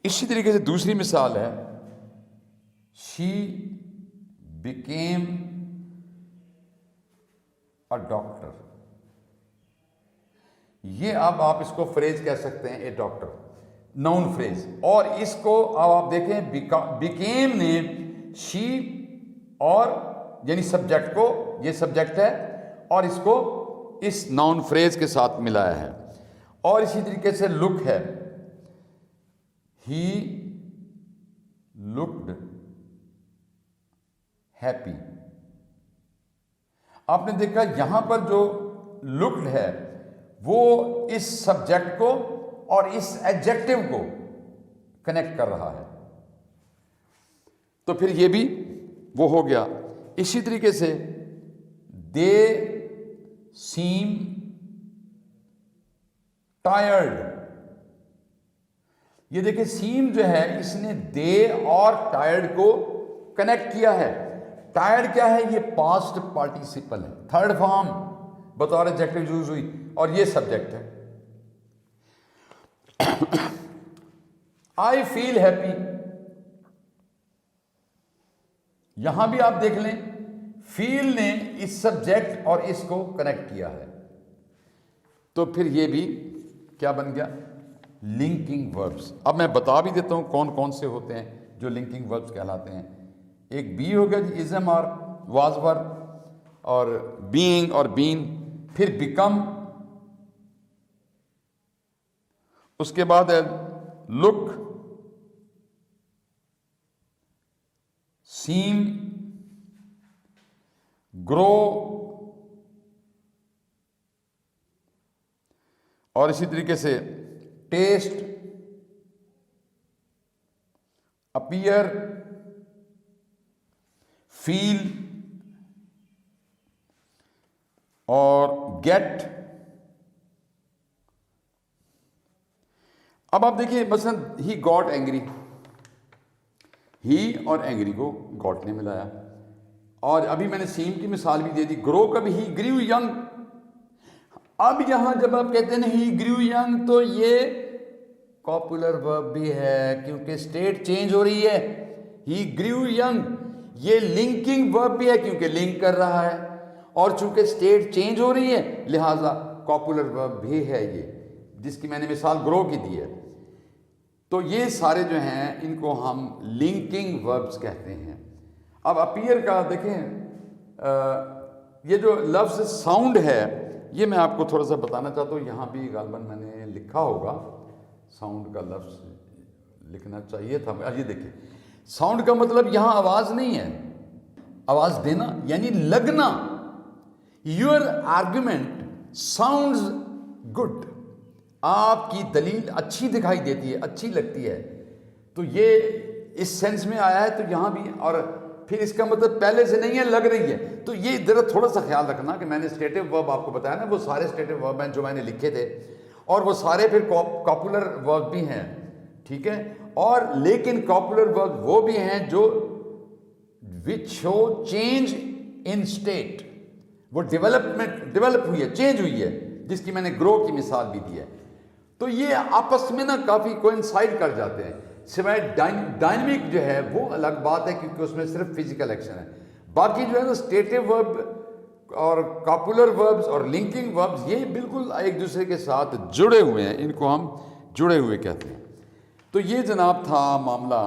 Speaker 1: اسی طریقے سے دوسری مثال ہے شی بیکیم اے ڈاکٹر. یہ اب آپ اس کو فریز کہہ سکتے ہیں اے ڈاکٹر، ناؤن فریز. اور اس کو اب آپ دیکھیں بیکیم نے شی اور یعنی سبجیکٹ کو، یہ سبجیکٹ ہے اور اس کو اس ناؤن فریز کے ساتھ ملایا ہے. اور اسی طریقے سے لک ہے ہی لکڈ ہیپی. آپ نے دیکھا یہاں پر جو لکڈ ہے وہ اس سبجیکٹ کو اور اس ایڈجیکٹو کو کنیکٹ کر رہا ہے. تو پھر یہ بھی وہ ہو گیا. اسی طریقے سے دے سیم ٹائرڈ. یہ دیکھیں سیم جو ہے اس نے دے اور ٹائرڈ کو کنیکٹ کیا ہے. ٹائرڈ کیا ہے؟ یہ پاسٹ پارٹیسپل ہے، تھرڈ فارم بطور ایڈجیکٹو یوز ہوئی اور یہ سبجیکٹ ہے. آئی فیل ہیپی. یہاں بھی آپ دیکھ لیں فیل نے اس سبجیکٹ اور اس کو کنیکٹ کیا ہے. تو پھر یہ بھی کیا بن گیا؟ Linking verbs. اب میں بتا بھی دیتا ہوں کون کون سے ہوتے ہیں جو لنکنگ وربس کہلاتے ہیں. ایک بی ہو گیا جی، ازم اور واز ورب، اور بینگ اور بین. پھر بیکم، اس کے بعد ہے لک، سیم، گرو، اور اسی طریقے سے ٹیسٹ، اپیئر، فیل اور گیٹ. اب آپ دیکھیے مثلا ہی گاٹ اینگری، ہی اور اینگری کو گاٹ نے ملایا. اور ابھی میں نے سیم کی مثال بھی دے دی. گرو کا بھی ہی گریو ینگ. اب یہاں جب آپ کہتے ہیں ہی گریو ینگ تو یہ کاپولر ورب بھی ہے کیونکہ اسٹیٹ چینج ہو رہی ہے. ہی گریو ینگ یہ لنکنگ ورب بھی ہے کیونکہ لنک کر رہا ہے، اور چونکہ اسٹیٹ چینج ہو رہی ہے لہٰذا کاپولر ورب بھی ہے یہ، جس کی میں نے مثال گرو کی دی ہے. تو یہ سارے جو ہیں ان کو ہم لنکنگ وربس کہتے ہیں. اب اپیئر کا دیکھیں، یہ جو لفظ ساؤنڈ ہے یہ میں آپ کو تھوڑا سا بتانا چاہتا ہوں. یہاں بھی غالباً میں نے لکھا ہوگا، ساؤنڈ کا لفظ لکھنا چاہیے تھا. یہ دیکھیں ساؤنڈ کا مطلب یہاں آواز نہیں ہے، آواز دینا یعنی لگنا. Your argument sounds good. آپ کی دلیل اچھی دکھائی دیتی ہے، اچھی لگتی ہے. تو یہ اس سینس میں آیا ہے. تو یہاں بھی، اور پھر اس کا مطلب پہلے سے نہیں ہے، لگ رہی ہے. تو یہ ذرا تھوڑا سا خیال رکھنا کہ میں نے اسٹیٹو ورب آپ کو بتایا نا، وہ سارے اسٹیٹو ورب ہیں جو میں نے لکھے تھے، اور وہ سارے پھر کاپولر ورب بھی ہیں، ٹھیک ہے. اور لیکن کاپولر ورب وہ بھی ہیں جو وچ شو چینج ان اسٹیٹ. وہ ڈیولپ ہوئی ہے، چینج ہوئی ہے، جس کی میں نے گرو کی مثال بھی دی ہے. تو یہ آپس میں نا کافی کوئنسائڈ کر جاتے ہیں. سوائے ڈائنمک جو ہے وہ الگ بات ہے کیونکہ اس میں صرف فزیکل ایکشن ہے. باقی جو ہے نا اسٹیٹو ورب اور کاپولر وربز اور لنکنگ وربز یہ بالکل ایک دوسرے کے ساتھ جڑے ہوئے ہیں، ان کو ہم جڑے ہوئے کہتے ہیں. تو یہ جناب تھا معاملہ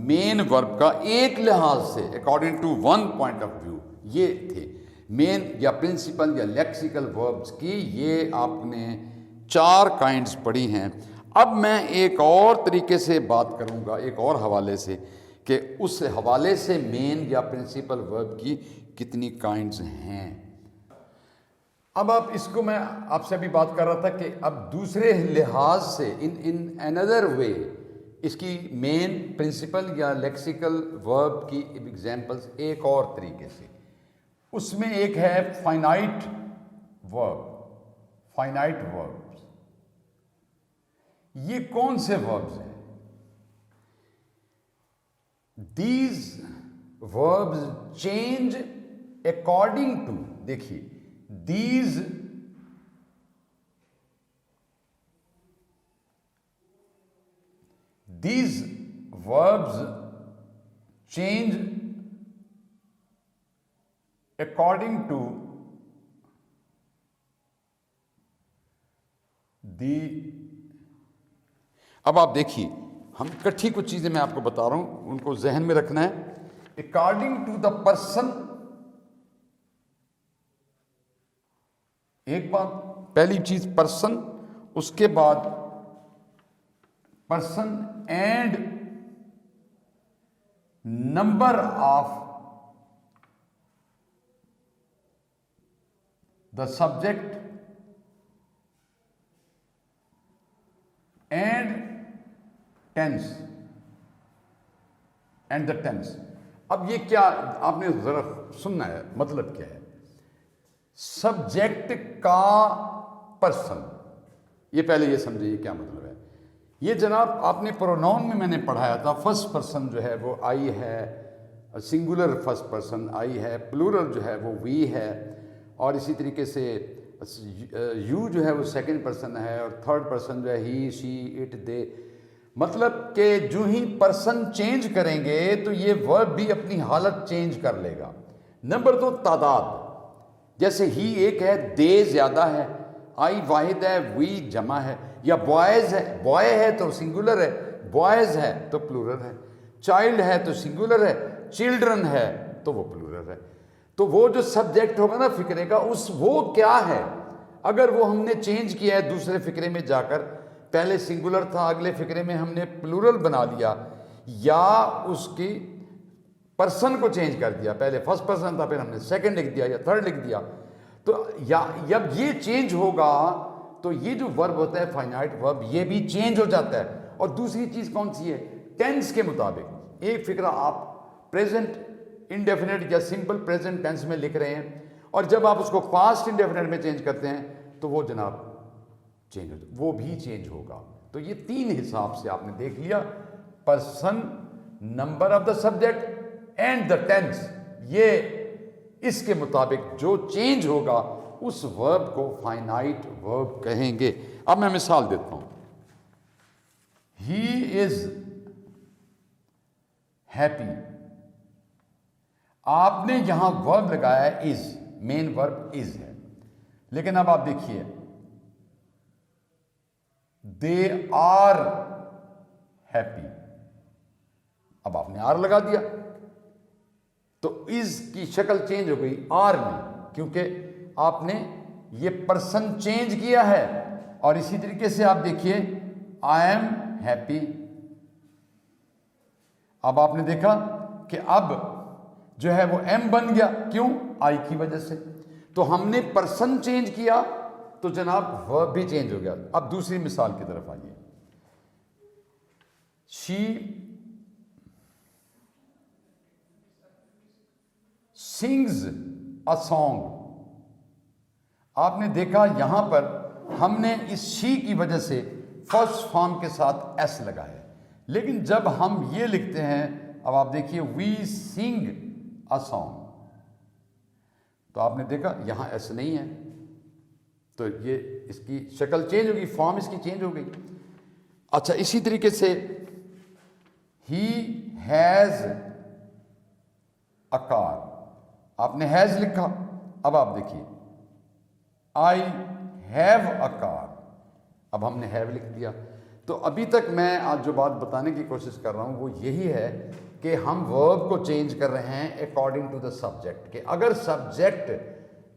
Speaker 1: مین ورب کا. ایک لحاظ سے according to one point of view یہ تھے مین یا پرنسپل یا لیکسیکل وربز کی. یہ آپ نے 4 کائنڈز پڑھی ہیں. اب میں ایک اور طریقے سے بات کروں گا، ایک اور حوالے سے، کہ اس حوالے سے مین یا پرنسپل ورب کی کتنی کائنڈز ہیں. اب آپ اس کو میں آپ سے ابھی بات کر رہا تھا کہ اب دوسرے لحاظ سے ان another way اس کی مین پرنسپل یا لیکسیکل ورب کی ایگزامپلس ایک اور طریقے سے. اس میں ایک ہے فائنائٹ ورب. فائنائٹ وربس یہ کون سے وربز ہیں؟ These verbs change according to, دیکھیے these these verbs change according to the. اب آپ دیکھیے ہم کٹھی کچھ چیزیں میں آپ کو بتا رہا ہوں، ان کو ذہن میں رکھنا ہے. اکارڈنگ ٹو دا پرسن، ایک بات پہلی چیز پرسن، اس کے بعد person and number of the subject and tense and the tense. اب یہ کیا آپ نے ذرا سننا ہے، مطلب کیا ہے سبجیکٹ کا پرسن، یہ پہلے یہ سمجھے یہ کیا مطلب ہے. یہ جناب آپ نے پروناؤن میں نے پڑھایا تھا، فرسٹ پرسن جو ہے وہ آئی ہے، سنگولر فرسٹ پرسن آئی ہے، پلورل جو ہے وہ وی ہے، اور اسی طریقے سے یو جو ہے وہ سیکنڈ پرسن ہے، اور تھرڈ پرسن جو ہے ہی، شی، اٹ، دے. مطلب کہ جو ہی پرسن چینج کریں گے تو یہ ورب بھی اپنی حالت چینج کر لے گا. نمبر 2 تعداد، جیسے ہی ایک ہے، دے زیادہ ہے، آئی واحد ہے، وی جمع ہے، یا بوائز ہے، بوائے ہے تو سنگولر ہے، بوائز ہے تو پلورل ہے، چائلڈ ہے تو سنگولر ہے، چلڈرن ہے تو وہ پلورل ہے. تو وہ جو سبجیکٹ ہوگا نا فقرے کا، وہ کیا ہے، اگر وہ ہم نے چینج کیا ہے دوسرے فقرے میں جا کر، پہلے سنگولر تھا اگلے فقرے میں ہم نے پلورل بنا لیا، یا اس کی پرسن کو چینج کر دیا، پہلے فرسٹ پرسن تھا پھر ہم نے سیکنڈ لکھ دیا یا تھرڈ لکھ دیا، تو جب یہ چینج ہوگا تو یہ جو ورب ہوتا ہے فائنائٹ ورب، یہ بھی چینج ہو جاتا ہے. اور دوسری چیز کون سی ہے، ٹینس کے مطابق. ایک فقرہ آپ پریزنٹ انڈیفینٹ یا سمپل پریزنٹ ٹینس میں لکھ رہے ہیں، اور جب آپ اس کو پاسٹ انڈیفینٹ میں چینج کرتے ہیں تو وہ جناب چینج ہو، وہ بھی چینج ہوگا. تو یہ 3 حساب سے آپ نے دیکھ لیا، person, number of the subject and the tense, یہ اس کے مطابق جو چینج ہوگا اس ورب کو فائنائٹ ورب کہیں گے. اب میں مثال دیتا ہوں. ہی از ہیپی، آپ نے یہاں ورب لگایا ہے از، مین ورب از ہے، لیکن اب آپ دیکھیے دے آر ہیپی، اب آپ نے آر لگا دیا تو از کی شکل چینج ہو گئی آر میں، کیونکہ آپ نے یہ پرسن چینج کیا ہے. اور اسی طریقے سے آپ دیکھیے آئی ایم ہیپی، اب آپ نے دیکھا کہ اب جو ہے وہ ایم بن گیا، کیوں، آئی کی وجہ سے. تو ہم نے پرسن چینج کیا تو جناب ورب بھی چینج ہو گیا. اب دوسری مثال کی طرف آئیے. شی سنگز اے سانگ، آپ نے دیکھا یہاں پر ہم نے اس شی کی وجہ سے فرسٹ فارم کے ساتھ ایس لگایا ہے، لیکن جب ہم یہ لکھتے ہیں، اب آپ دیکھیے وی سنگ اے سانگ، تو آپ نے دیکھا یہاں ایس نہیں ہے، تو یہ اس کی شکل چینج ہوگی، فارم اس کی چینج ہو گئی. اچھا اسی طریقے سے ہی ہیز اے کار، آپ نے ہیز لکھا، اب آپ دیکھیے آئی ہیو اے کار، اب ہم نے ہیو لکھ دیا. تو ابھی تک میں آج جو بات بتانے کی کوشش کر رہا ہوں وہ یہی ہے کہ ہم ورب کو چینج کر رہے ہیں اکارڈنگ ٹو دا سبجیکٹ، کہ اگر سبجیکٹ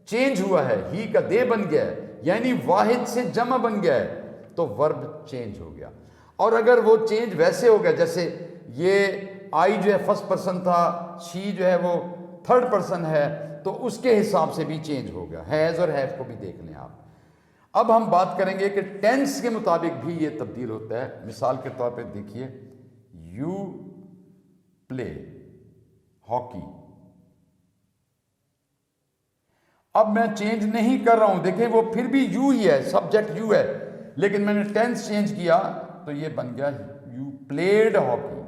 Speaker 1: چینج ہوا ہے، ہی کا دے بن گیا ہے، یعنی واحد سے جمع بن گیا ہے، تو ورب چینج ہو گیا. اور اگر وہ چینج ویسے ہو گیا جیسے یہ آئی جو ہے فرسٹ پرسن تھا، شی جو ہے وہ تھرڈ پرسن ہے، تو اس کے حساب سے بھی چینج ہو گیا. ہیز اور ہیو کو بھی دیکھ لیں آپ. اب ہم بات کریں گے کہ ٹینس کے مطابق بھی یہ تبدیل ہوتا ہے. مثال کے طور پہ دیکھیے یو پلے ہاکی، اب میں چینج نہیں کر رہا ہوں، دیکھیں وہ پھر بھی یو ہی ہے، سبجیکٹ یو ہے، لیکن میں نے ٹینس چینج کیا تو یہ بن گیا یو پلیڈ ہاکی،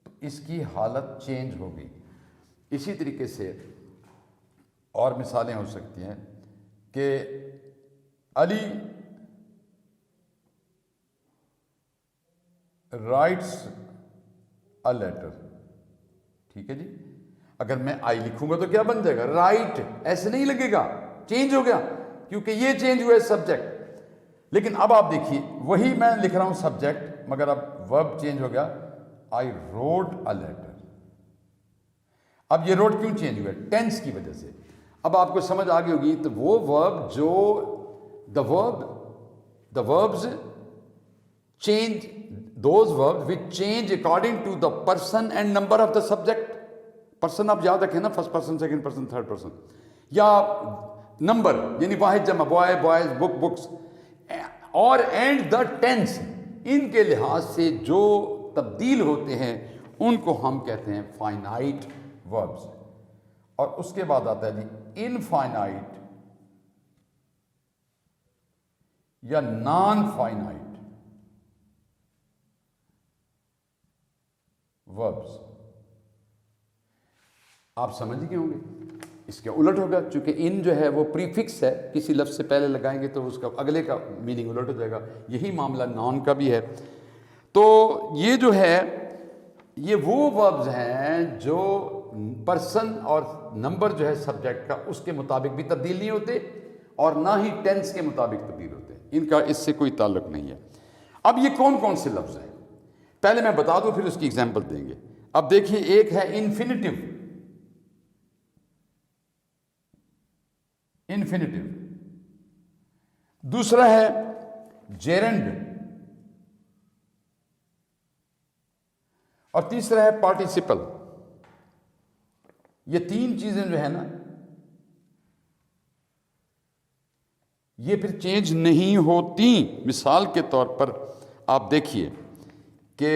Speaker 1: تو اس کی حالت چینج ہو گئی. اسی طریقے سے اور مثالیں ہو سکتی ہیں کہ علی رائٹس اے لیٹر. ٹھیک ہے جی. اگر میں آئی لکھوں گا تو کیا بن جائے گا؟ رائٹ. ایسے نہیں لگے گا, چینج ہو گیا کیونکہ یہ چینج ہوا ہے سبجیکٹ. لیکن اب آپ دیکھیے وہی میں لکھ رہا ہوں سبجیکٹ, مگر اب ورب چینج ہو گیا. I wrote a letter. اب یہ روٹ کیوں چینج ہوا ہے؟ ٹینس کی وجہ سے. اب آپ کو سمجھ آ گئی ہوگی. تو وہ ورب جو the verbs change, those verbs which change according to the person and number of the subject. Person آپ یاد رکھیں نا, first person, second person, third person, یا نمبر یعنی واحد جمع, بوائے بوائز, بک بکس, اور اینڈ دا ٹینس. ان کے لحاظ سے جو تبدیل ہوتے ہیں ان کو ہم کہتے ہیں فائنائٹ وربس. اور اس کے بعد آتا ہے جی انفائنائٹ یا نان فائنائٹ وربس. آپ سمجھ گئے ہوں گے. اس کے الٹ ہوگا, چونکہ ان جو ہے وہ پریفکس ہے, کسی لفظ سے پہلے لگائیں گے تو اس کا اگلے کا میننگ الٹ ہو جائے گا. یہی معاملہ نان کا بھی ہے. تو یہ جو ہے یہ وہ وربز ہیں جو پرسن اور نمبر جو ہے سبجیکٹ کا اس کے مطابق بھی تبدیل نہیں ہوتے اور نہ ہی ٹینس کے مطابق تبدیل ہوتے. ان کا اس سے کوئی تعلق نہیں ہے. اب یہ کون کون سے لفظ ہیں پہلے میں بتا دوں, پھر اس کی ایگزامپل دیں گے. اب دیکھیں, ایک ہے انفینیٹیو. انفینیٹیو. دوسرا ہے جیرنڈ, اور تیسرا ہے پارٹیسپل. یہ تین چیزیں جو ہے نا یہ پھر چینج نہیں ہوتی. مثال کے طور پر آپ دیکھیے کہ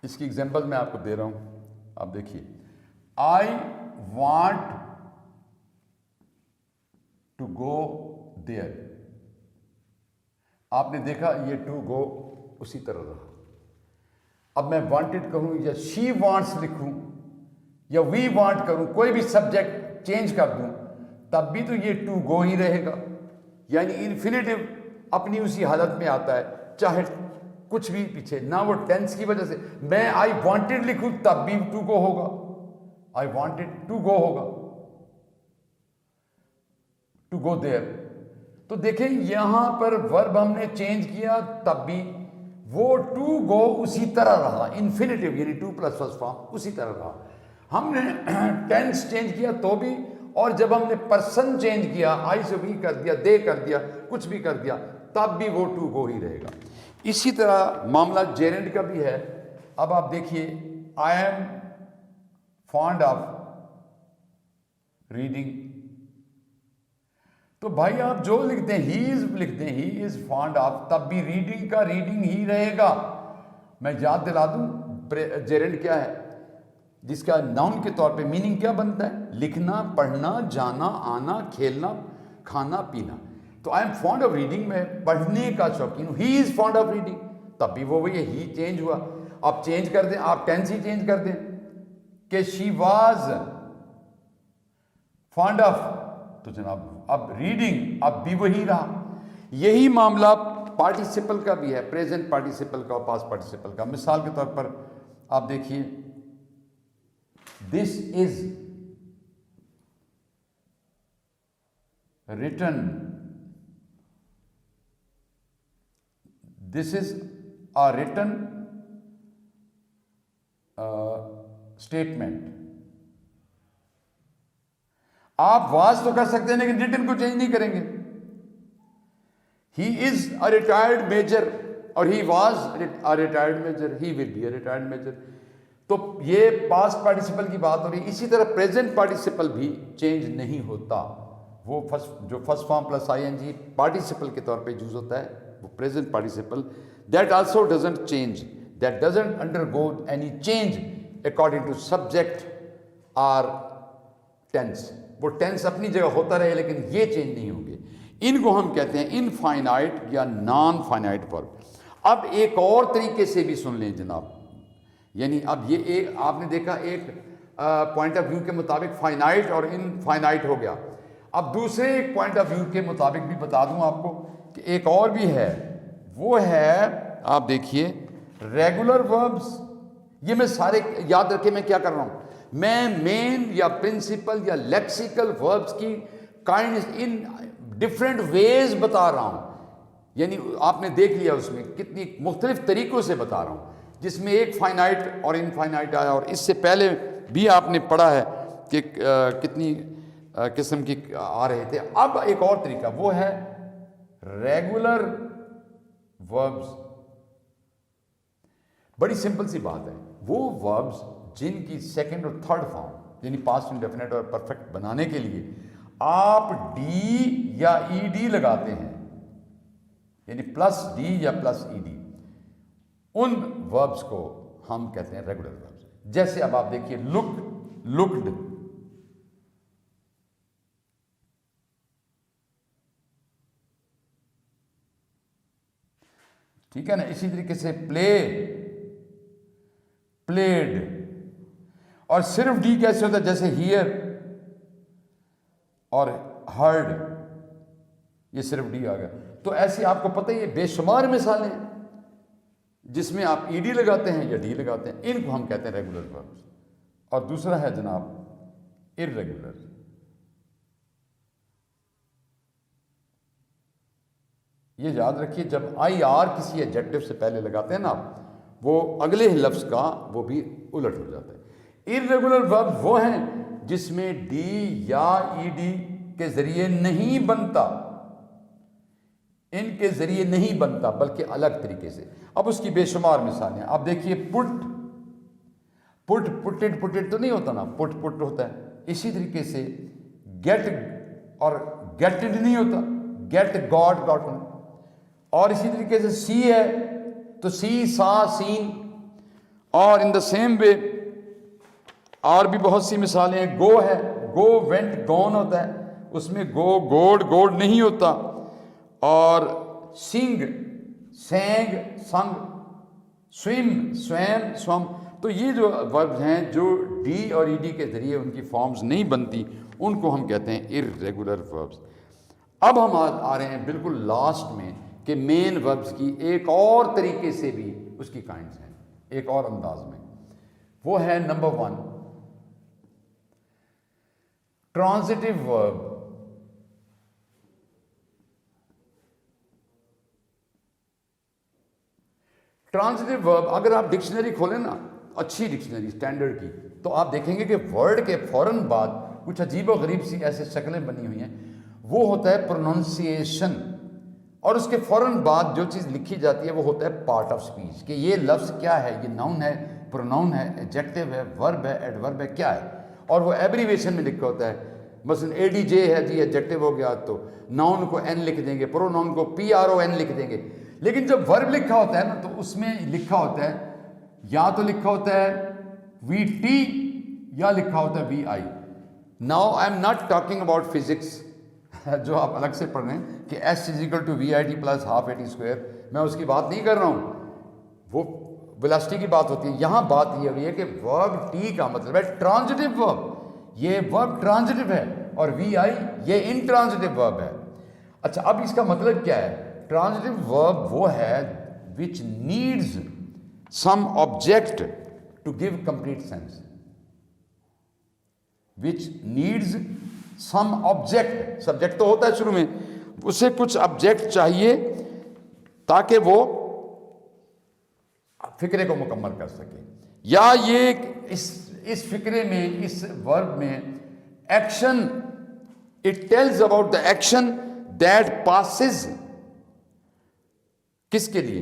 Speaker 1: اس کی ایگزامپل میں آپ کو دے رہا ہوں. آپ دیکھیے, I want to go there. آپ نے دیکھا یہ ٹو گو اسی طرح رہا. اب میں وانٹڈ کہوں یا شی وانٹس لکھوں یا وی وانٹ کروں, کوئی بھی سبجیکٹ چینج کر دوں, تب بھی تو یہ ٹو گو ہی رہے گا. یعنی انفینیٹیو اپنی اسی حالت میں آتا ہے, چاہے کچھ بھی پیچھے نہ. وہ ٹینس کی وجہ سے میں آئی وانٹڈ لکھوں تب بھی ٹو گو ہوگا, آئی وانٹڈ ٹو گو ہوگا, ٹو گو دیئر. تو دیکھیں یہاں پر ورب ہم نے چینج کیا تب بھی وہ ٹو گو اسی طرح رہا. انفینیٹیو یعنی ٹو پلس فرسٹ فارم اسی طرح رہا. ہم نے ٹینس چینج کیا تو بھی, اور جب ہم نے پرسن چینج کیا, آئی سے بھی کر دیا, دے کر دیا, کچھ بھی کر دیا, تب بھی وہ ٹو گو ہی رہے گا. اسی طرح معاملہ جیرنڈ کا بھی ہے. اب آپ دیکھیے, I am fond of reading. تو بھائی آپ جو لکھتے ہیں ہی از لکھتے ہیں, ہی از فانڈ آف, تب بھی ریڈنگ کا ریڈنگ ہی رہے گا. میں یاد دلا دوں جیرنڈ کیا ہے, جس کا ناؤن کے طور پہ میننگ کیا بنتا ہے؟ لکھنا, پڑھنا, جانا, آنا, کھیلنا, کھانا, پینا. تو I M fond of reading, میں پڑھنے کا شوقین ہوں. ہی از فانڈ آف ریڈنگ, تب بھی وہ ہی چینج ہوا. آپ چینج کر دیں, آپ ٹینس ہی چینج کر دیں کہ شی واز فانڈ آف, تو جناب اب ریڈنگ اب بھی وہی رہا. یہی معاملہ پارٹیسپل کا بھی ہے, پریزنٹ پارٹیسپل کا اور پاسٹ پارٹیسپل کا. مثال کے طور پر آپ دیکھیے, this is written, this is a written statement. آپ واز تو کر سکتے ہیں لیکن ریٹن کو چینج نہیں کریں گے. ہی از اے ریٹائرڈ میجر اور he was a retired major, he will be a retired major. تو یہ پاسٹ پارٹیسپل کی بات ہو رہی ہے. اسی طرح پریزنٹ پارٹیسپل بھی چینج نہیں ہوتا. وہ جو first form plus I N G participle کے طور پہ یوز ہوتا ہے, وہ present participle, that also doesn't change, that doesn't undergo any change according to subject اور ٹینس. وہ ٹینس اپنی جگہ ہوتا رہے لیکن یہ چینج نہیں ہوں گے. ان کو ہم کہتے ہیں انفائنائٹ یا نان فائنائٹ ورب. اب ایک اور طریقے سے بھی سن لیں جناب, یعنی اب یہ ایک آپ نے دیکھا ایک پوائنٹ آف ویو کے مطابق فائنائٹ اور انفائنائٹ ہو گیا. اب دوسرے ایک پوائنٹ آف ویو کے مطابق بھی بتا دوں آپ کو کہ ایک اور بھی ہے وہ ہے آپ دیکھیے ریگولر وربس. یہ میں سارے یاد رکھے میں کیا کر رہا ہوں, میں مین یا پرنسپل یا لیکسیکل وربس کی کائنڈ ان ڈفرینٹ ویز بتا رہا ہوں. یعنی آپ نے دیکھ لیا اس میں کتنی مختلف طریقوں سے بتا رہا ہوں, جس میں ایک فائنائٹ اور انفائنائٹ آیا, اور اس سے پہلے بھی آپ نے پڑھا ہے کہ کتنی قسم کی آ رہے تھے. اب ایک اور طریقہ وہ ہے ریگولر وربس. بڑی سمپل سی بات ہے, وہ وربس جن کی سیکنڈ اور تھرڈ فارم یعنی پاسٹ انڈیفینٹ اور پرفیکٹ بنانے کے لیے آپ ڈی یا ای ڈی لگاتے ہیں, یعنی پلس ڈی یا پلس ای ڈی, ان وربس کو ہم کہتے ہیں ریگولر وربس. جیسے اب آپ دیکھیے لک, لکڈ, ٹھیک ہے نا. اسی طریقے سے پلے, پلیڈ. اور صرف ڈی کیسے ہوتا ہے, جیسے ہیئر اور ہرڈ, یہ صرف ڈی آ گیا. تو ایسے آپ کو پتہ ہی ہے بے شمار مثالیں ہیں جس میں آپ ای ڈی لگاتے ہیں یا ڈی لگاتے ہیں, ان کو ہم کہتے ہیں ریگولر وربس. اور دوسرا ہے جناب ارریگولر. یہ یاد رکھیے جب آئی آر کسی ایڈجیکٹو سے پہلے لگاتے ہیں نا آپ, وہ اگلے لفظ کا وہ بھی الٹ ہو جاتا ہے. ارریگولر ورب وہ ہیں جس میں ڈی یا ای ڈی کے ذریعے نہیں بنتا, ان کے ذریعے نہیں بنتا بلکہ الگ طریقے سے. اب اس کی بے شمار مثالیں ہیں. اب دیکھیے پٹ, پٹ پٹڈ, پٹڈ تو نہیں ہوتا نا, پٹ پٹ ہوتا ہے. اسی طریقے سے گیٹ اور گیٹڈ نہیں ہوتا, گیٹ گاٹ گاٹ. اور اسی طریقے سے سی ہے تو سی, سا, سین. اور ان دا سیم وے اور بھی بہت سی مثالیں ہیں. گو ہے, گو وینٹ گون ہوتا ہے, اس میں گو گوڈ گوڈ نہیں ہوتا. اور سنگ, سینگ, سنگ. سوئم, سویم, سوم. تو یہ جو وربز ہیں جو ڈی اور ای ڈی کے ذریعے ان کی فارمز نہیں بنتی, ان کو ہم کہتے ہیں ارریگولر وربز. اب ہم آ رہے ہیں بالکل لاسٹ میں کہ مین وربز کی ایک اور طریقے سے بھی اس کی کائنڈز ہیں, ایک اور انداز میں. وہ ہے نمبر 1 ٹرانزٹیو ورب. ٹرانزٹیو ورب اگر آپ ڈکشنری کھولیں نا, اچھی ڈکشنری اسٹینڈرڈ کی, تو آپ دیکھیں گے کہ ورڈ کے فوراً بعد کچھ عجیب و غریب سی ایسے شکلیں بنی ہوئی ہیں. وہ ہوتا ہے پروننسیشن, اور اس کے فوراً بعد جو چیز لکھی جاتی ہے وہ ہوتا ہے پارٹ آف اسپیچ, کہ یہ لفظ کیا ہے, یہ ناؤن ہے, پروناؤن ہے, ایڈجیکٹو ہے, ورب ہے, ایڈورب ہے, کیا ہے. اور وہ ایبریویشن میں لکھا ہوتا ہے. مثلا اے ڈی جے ہے جی, ایڈجیکٹو ہو گیا تو ناؤن کو این لکھ دیں گے, پروناؤن کو پی آر او این لکھ دیں گے. لیکن جب ورب لکھا ہوتا ہے نا تو اس میں لکھا ہوتا ہے, یا تو لکھا ہوتا ہے وی ٹی یا لکھا ہوتا ہے V I. Now I am not talking about physics جو آپ الگ سے پڑھ رہے ہیں کہ S is equal to V I T plus half A T square, میں اس کی بات نہیں کر رہا ہوں, وہ ویلاسٹی کی بات ہوتی ہے. یہاں بات یہ ہوئی ہے کہ ورب ٹی کا مطلب ہے ٹرانزٹیو ورب, یہ ورب ٹرانزٹیو ہے, اور وی آئی یہ انٹرانزٹیو ورب ہے. اچھا اب اس کا مطلب کیا ہے؟ ٹرانزٹیو ورب وہ ہے which needs some object to give complete sense, which needs some object. Subject تو ہوتا ہے شروع میں, اسے کچھ آبجیکٹ چاہیے تاکہ وہ فکرے کو مکمل کر سکے. یا یہ اس فکرے میں, اس ورب میں action, it tells about the action that passes کس کے لیے,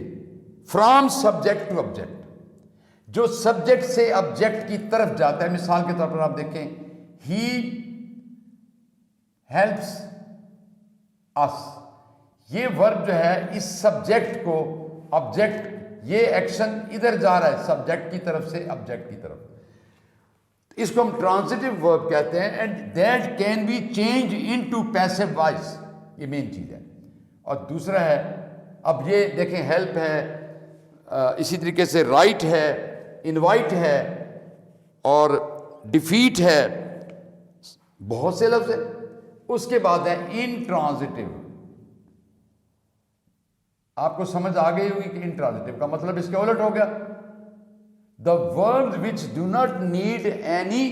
Speaker 1: فرام سبجیکٹ ٹو آبجیکٹ, جو سبجیکٹ سے آبجیکٹ کی طرف جاتا ہے. مثال کے طور پر آپ دیکھیں ہی ہیلپس اس, یہ ورب جو ہے اس سبجیکٹ کو, آبجیکٹ, یہ ایکشن ادھر جا رہا ہے سبجیکٹ کی طرف سے آبجیکٹ کی طرف, اس کو ہم ٹرانزٹیو ورب کہتے ہیں. And that can be change into passive voice, یہ مین چیز ہے. اور دوسرا ہے, اب یہ دیکھیں ہیلپ ہے, اسی طریقے سے رائٹ ہے, انوائٹ ہے, اور ڈیفیٹ ہے, بہت سے لفظ ہیں. اس کے بعد ہے انٹرانزٹیو. آپ کو سمجھ آ گئی ہوگی کہ انٹرانزٹیو کا مطلب اس کے الٹ ہو گیا. The verbs which do not need any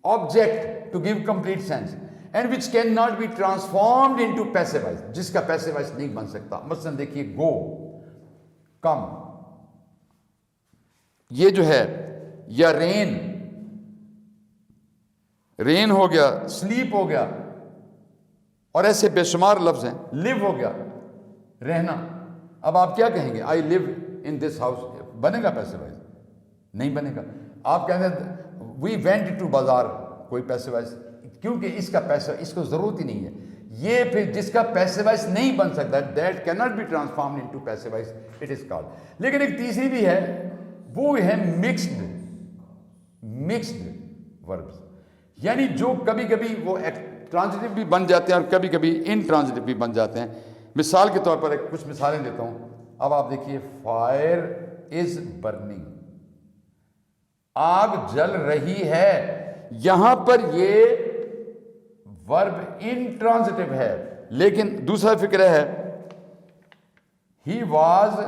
Speaker 1: object to give complete sense and which cannot be transformed into passive voice, جس کا passive voice نہیں بن سکتا. مثلا دیکھیے go, come, یہ جو ہے, یا rain, رین ہو گیا, سلیپ ہو گیا, اور ایسے بے شمار لفظ ہیں. لیو ہو گیا, رہنا. اب آپ کیا کہیں گے؟ آئی لیو ان دس ہاؤس. بنے گا پیسے وائز؟ نہیں بنے گا. آپ کہیں گے وی وینٹ ٹو بازار, کوئی پیسے وائز, کیونکہ اس کا پیسہ, اس کو ضرورت ہی نہیں ہے. یہ پھر جس کا پیسے وائز نہیں بن سکتا, that can not be transformed into passive voice, it is called. لیکن ایک تیسری بھی ہے, وہ ہے مکسڈ وربس, یعنی جو کبھی کبھی وہ ٹرانزٹیو بھی بن جاتے ہیں اور کبھی کبھی انٹرانزٹیو بھی بن جاتے ہیں. مثال کے طور پر کچھ مثالیں دیتا ہوں. اب آپ دیکھیے, فائر از برننگ, آگ جل رہی ہے. یہاں پر یہ ورب انٹرانزٹیو ہے, لیکن دوسرا فکر ہے, ہی واز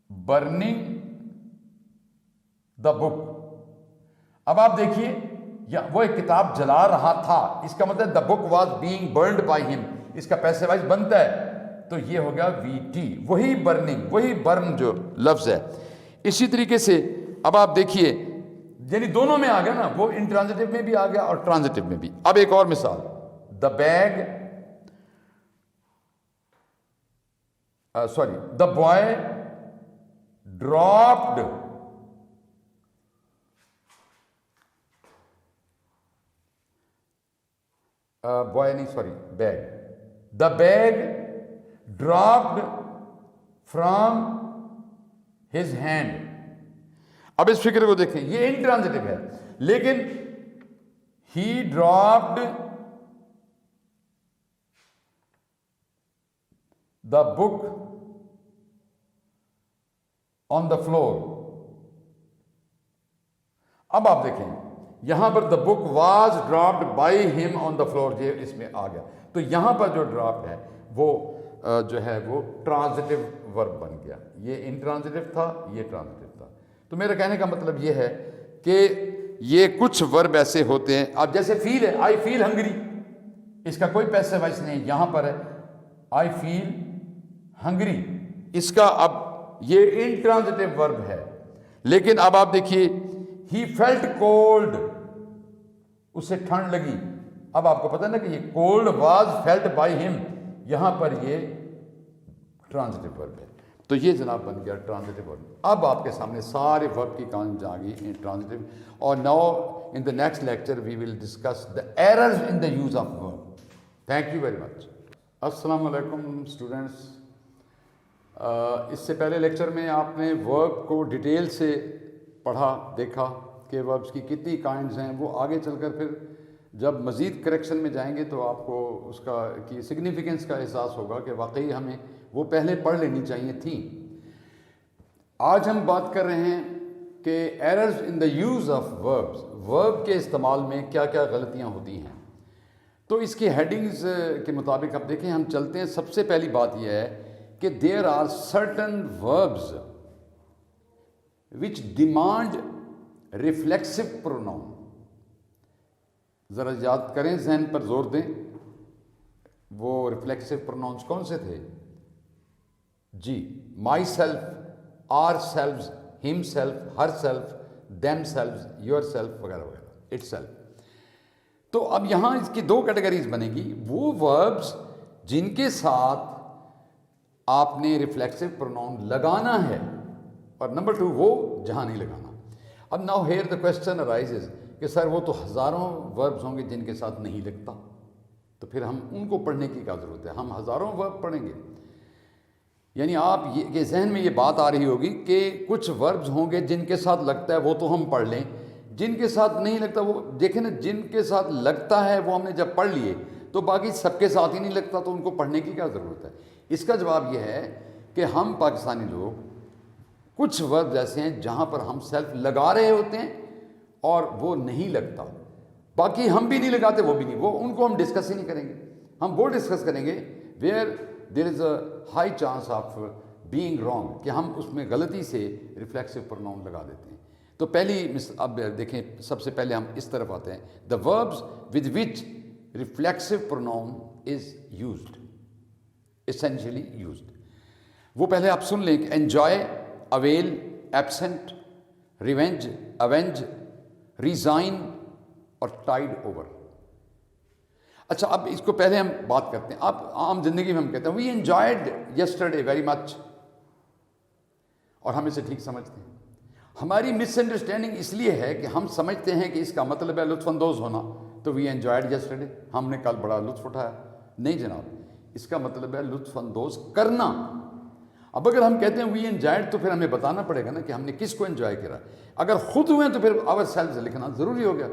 Speaker 1: برننگ دا بک. اب آپ دیکھیے, وہ ایک کتاب جلا رہا تھا, اس کا مطلب the book was being burned by ہم, اس کا پیسے وائز بنتا ہے, تو یہ ہو گیا وی ٹی. وہی برننگ, وہی برن جو لفظ ہے. اسی طریقے سے اب آپ دیکھیے, یعنی دونوں میں آ گیا نا, وہ انٹرانزٹیو میں بھی آ گیا اور ٹرانزٹیو میں بھی. اب ایک اور مثال, the bag, the boy dropped bag. The bag dropped from his hand. اب اس فکر کو دیکھیں, یہ انٹرانزٹیو ہے, لیکن ہی dropped the book on the floor. اب آپ دیکھیں, یہاں پر دا بک واز ڈراپڈ بائی ہم آن دا فلور, یہ اس میں آ گیا. تو یہاں پر جو ڈراپڈ ہے وہ جو ہے وہ ٹرانزٹیو ورب بن گیا. یہ انٹرانزٹیو تھا, یہ ٹرانزٹیو تھا. تو میرا کہنے کا مطلب یہ ہے کہ یہ کچھ ورب ایسے ہوتے ہیں. اب جیسے فیل ہے, آئی فیل ہنگری, اس کا کوئی پیسے وائس نہیں. یہاں پر ہے آئی فیل ہنگری, اس کا اب یہ انٹرانزٹیو ورب ہے. لیکن اب آپ دیکھیے, ہی فیلٹ کولڈ, اسے ٹھنڈ لگی. اب آپ کو پتہ نا کہ یہ کولڈ واز فیلٹ بائی ہم, یہاں پر یہ ٹرانزٹیو ورب ہے. تو یہ جناب بن گیا ٹرانزٹیو ورب. اب آپ کے سامنے سارے ورب کی کہانی آ گئی ٹرانزٹیو. اور now in the next lecture we will discuss the errors in the use of verb. Thank you very much. السلام علیکم اسٹوڈینٹس. اس سے پہلے لیکچر میں آپ نے ورب کو ڈیٹیل سے پڑھا, دیکھا کہ وربس کی کتنی کائنڈز ہیں. وہ آگے چل کر پھر جب مزید کریکشن میں جائیں گے تو آپ کو اس کا کی سگنیفیکنس کا احساس ہوگا کہ واقعی ہمیں وہ پہلے پڑھ لینی چاہیے تھیں. آج ہم بات کر رہے ہیں کہ errors in the use of verbs, ورب کے استعمال میں کیا کیا غلطیاں ہوتی ہیں. تو اس کی ہیڈنگز کے مطابق اب دیکھیں, ہم چلتے ہیں. سب سے پہلی بات یہ ہے کہ there are certain verbs which demand reflexive pronoun. ذرا یاد کریں, ذہن پر زور دیں, وہ ریفلیکسو پروناؤنس کون سے تھے؟ جی, مائی سیلف, آر سیلفز, ہم self, her self, them سیلفز, your self وغیرہ وغیرہ, اٹ سیلف. تو اب یہاں اس کی دو کیٹیگریز بنے گی. وہ وربز جن کے ساتھ آپ نے ریفلیکسو پروناؤن لگانا ہے, اور نمبر 2 وہ جہاں نہیں لگانا. اب now here the question arises کہ سر وہ تو ہزاروں وربز ہوں گے جن کے ساتھ نہیں لگتا, تو پھر ہم ان کو پڑھنے کی کیا ضرورت ہے؟ ہم ہزاروں ورب پڑھیں گے. یعنی آپ یہ ذہن میں یہ بات آ رہی ہوگی کہ کچھ وربز ہوں گے جن کے ساتھ لگتا ہے وہ تو ہم پڑھ لیں, جن کے ساتھ نہیں لگتا وہ دیکھیں نا, جن کے ساتھ لگتا ہے وہ ہم نے جب پڑھ لیے تو باقی سب کے ساتھ ہی نہیں لگتا, تو ان کو پڑھنے کی کیا ضرورت ہے؟ اس کا جواب یہ ہے کہ ہم پاکستانی لوگ کچھ وربز ایسے ہیں جہاں پر ہم سیلف لگا رہے ہوتے ہیں اور وہ نہیں لگتا, باقی ہم بھی نہیں لگاتے, وہ بھی نہیں, وہ ان کو ہم ڈسکس ہی نہیں کریں گے. ہم وہ ڈسکس کریں گے where there is a high chance of being wrong, کہ ہم اس میں غلطی سے ریفلیکسو پروناؤن لگا دیتے ہیں. تو پہلی اب دیکھیں، سب سے پہلے ہم اس طرف آتے ہیں. The verbs with which reflexive pronoun is used, essentially used. وہ پہلے آپ سن لیں کہ enjoy, avail, absent, revenge, avenge, resign اور ٹائڈ اوور. اچھا، اب اس کو پہلے ہم بات کرتے ہیں. اب عام زندگی میں ہم کہتے ہیں وی انجوائڈ یسٹرڈے ویری مچ، اور ہم اسے ٹھیک سمجھتے ہیں. ہماری مس انڈرسٹینڈنگ اس لیے ہے کہ ہم سمجھتے ہیں کہ اس کا مطلب ہے لطف اندوز ہونا، تو وی انجوائڈ یسٹرڈے، ہم نے کل بڑا لطف اٹھایا. نہیں جناب، اس کا مطلب ہے لطف اندوز کرنا. اب اگر ہم کہتے ہیں وی انجوائڈ، تو پھر ہمیں بتانا پڑے گا نا کہ ہم نے کس کو انجوائے کرا. اگر خود ہوئے تو پھر آور سیلوز لکھنا ضروری ہو گیا.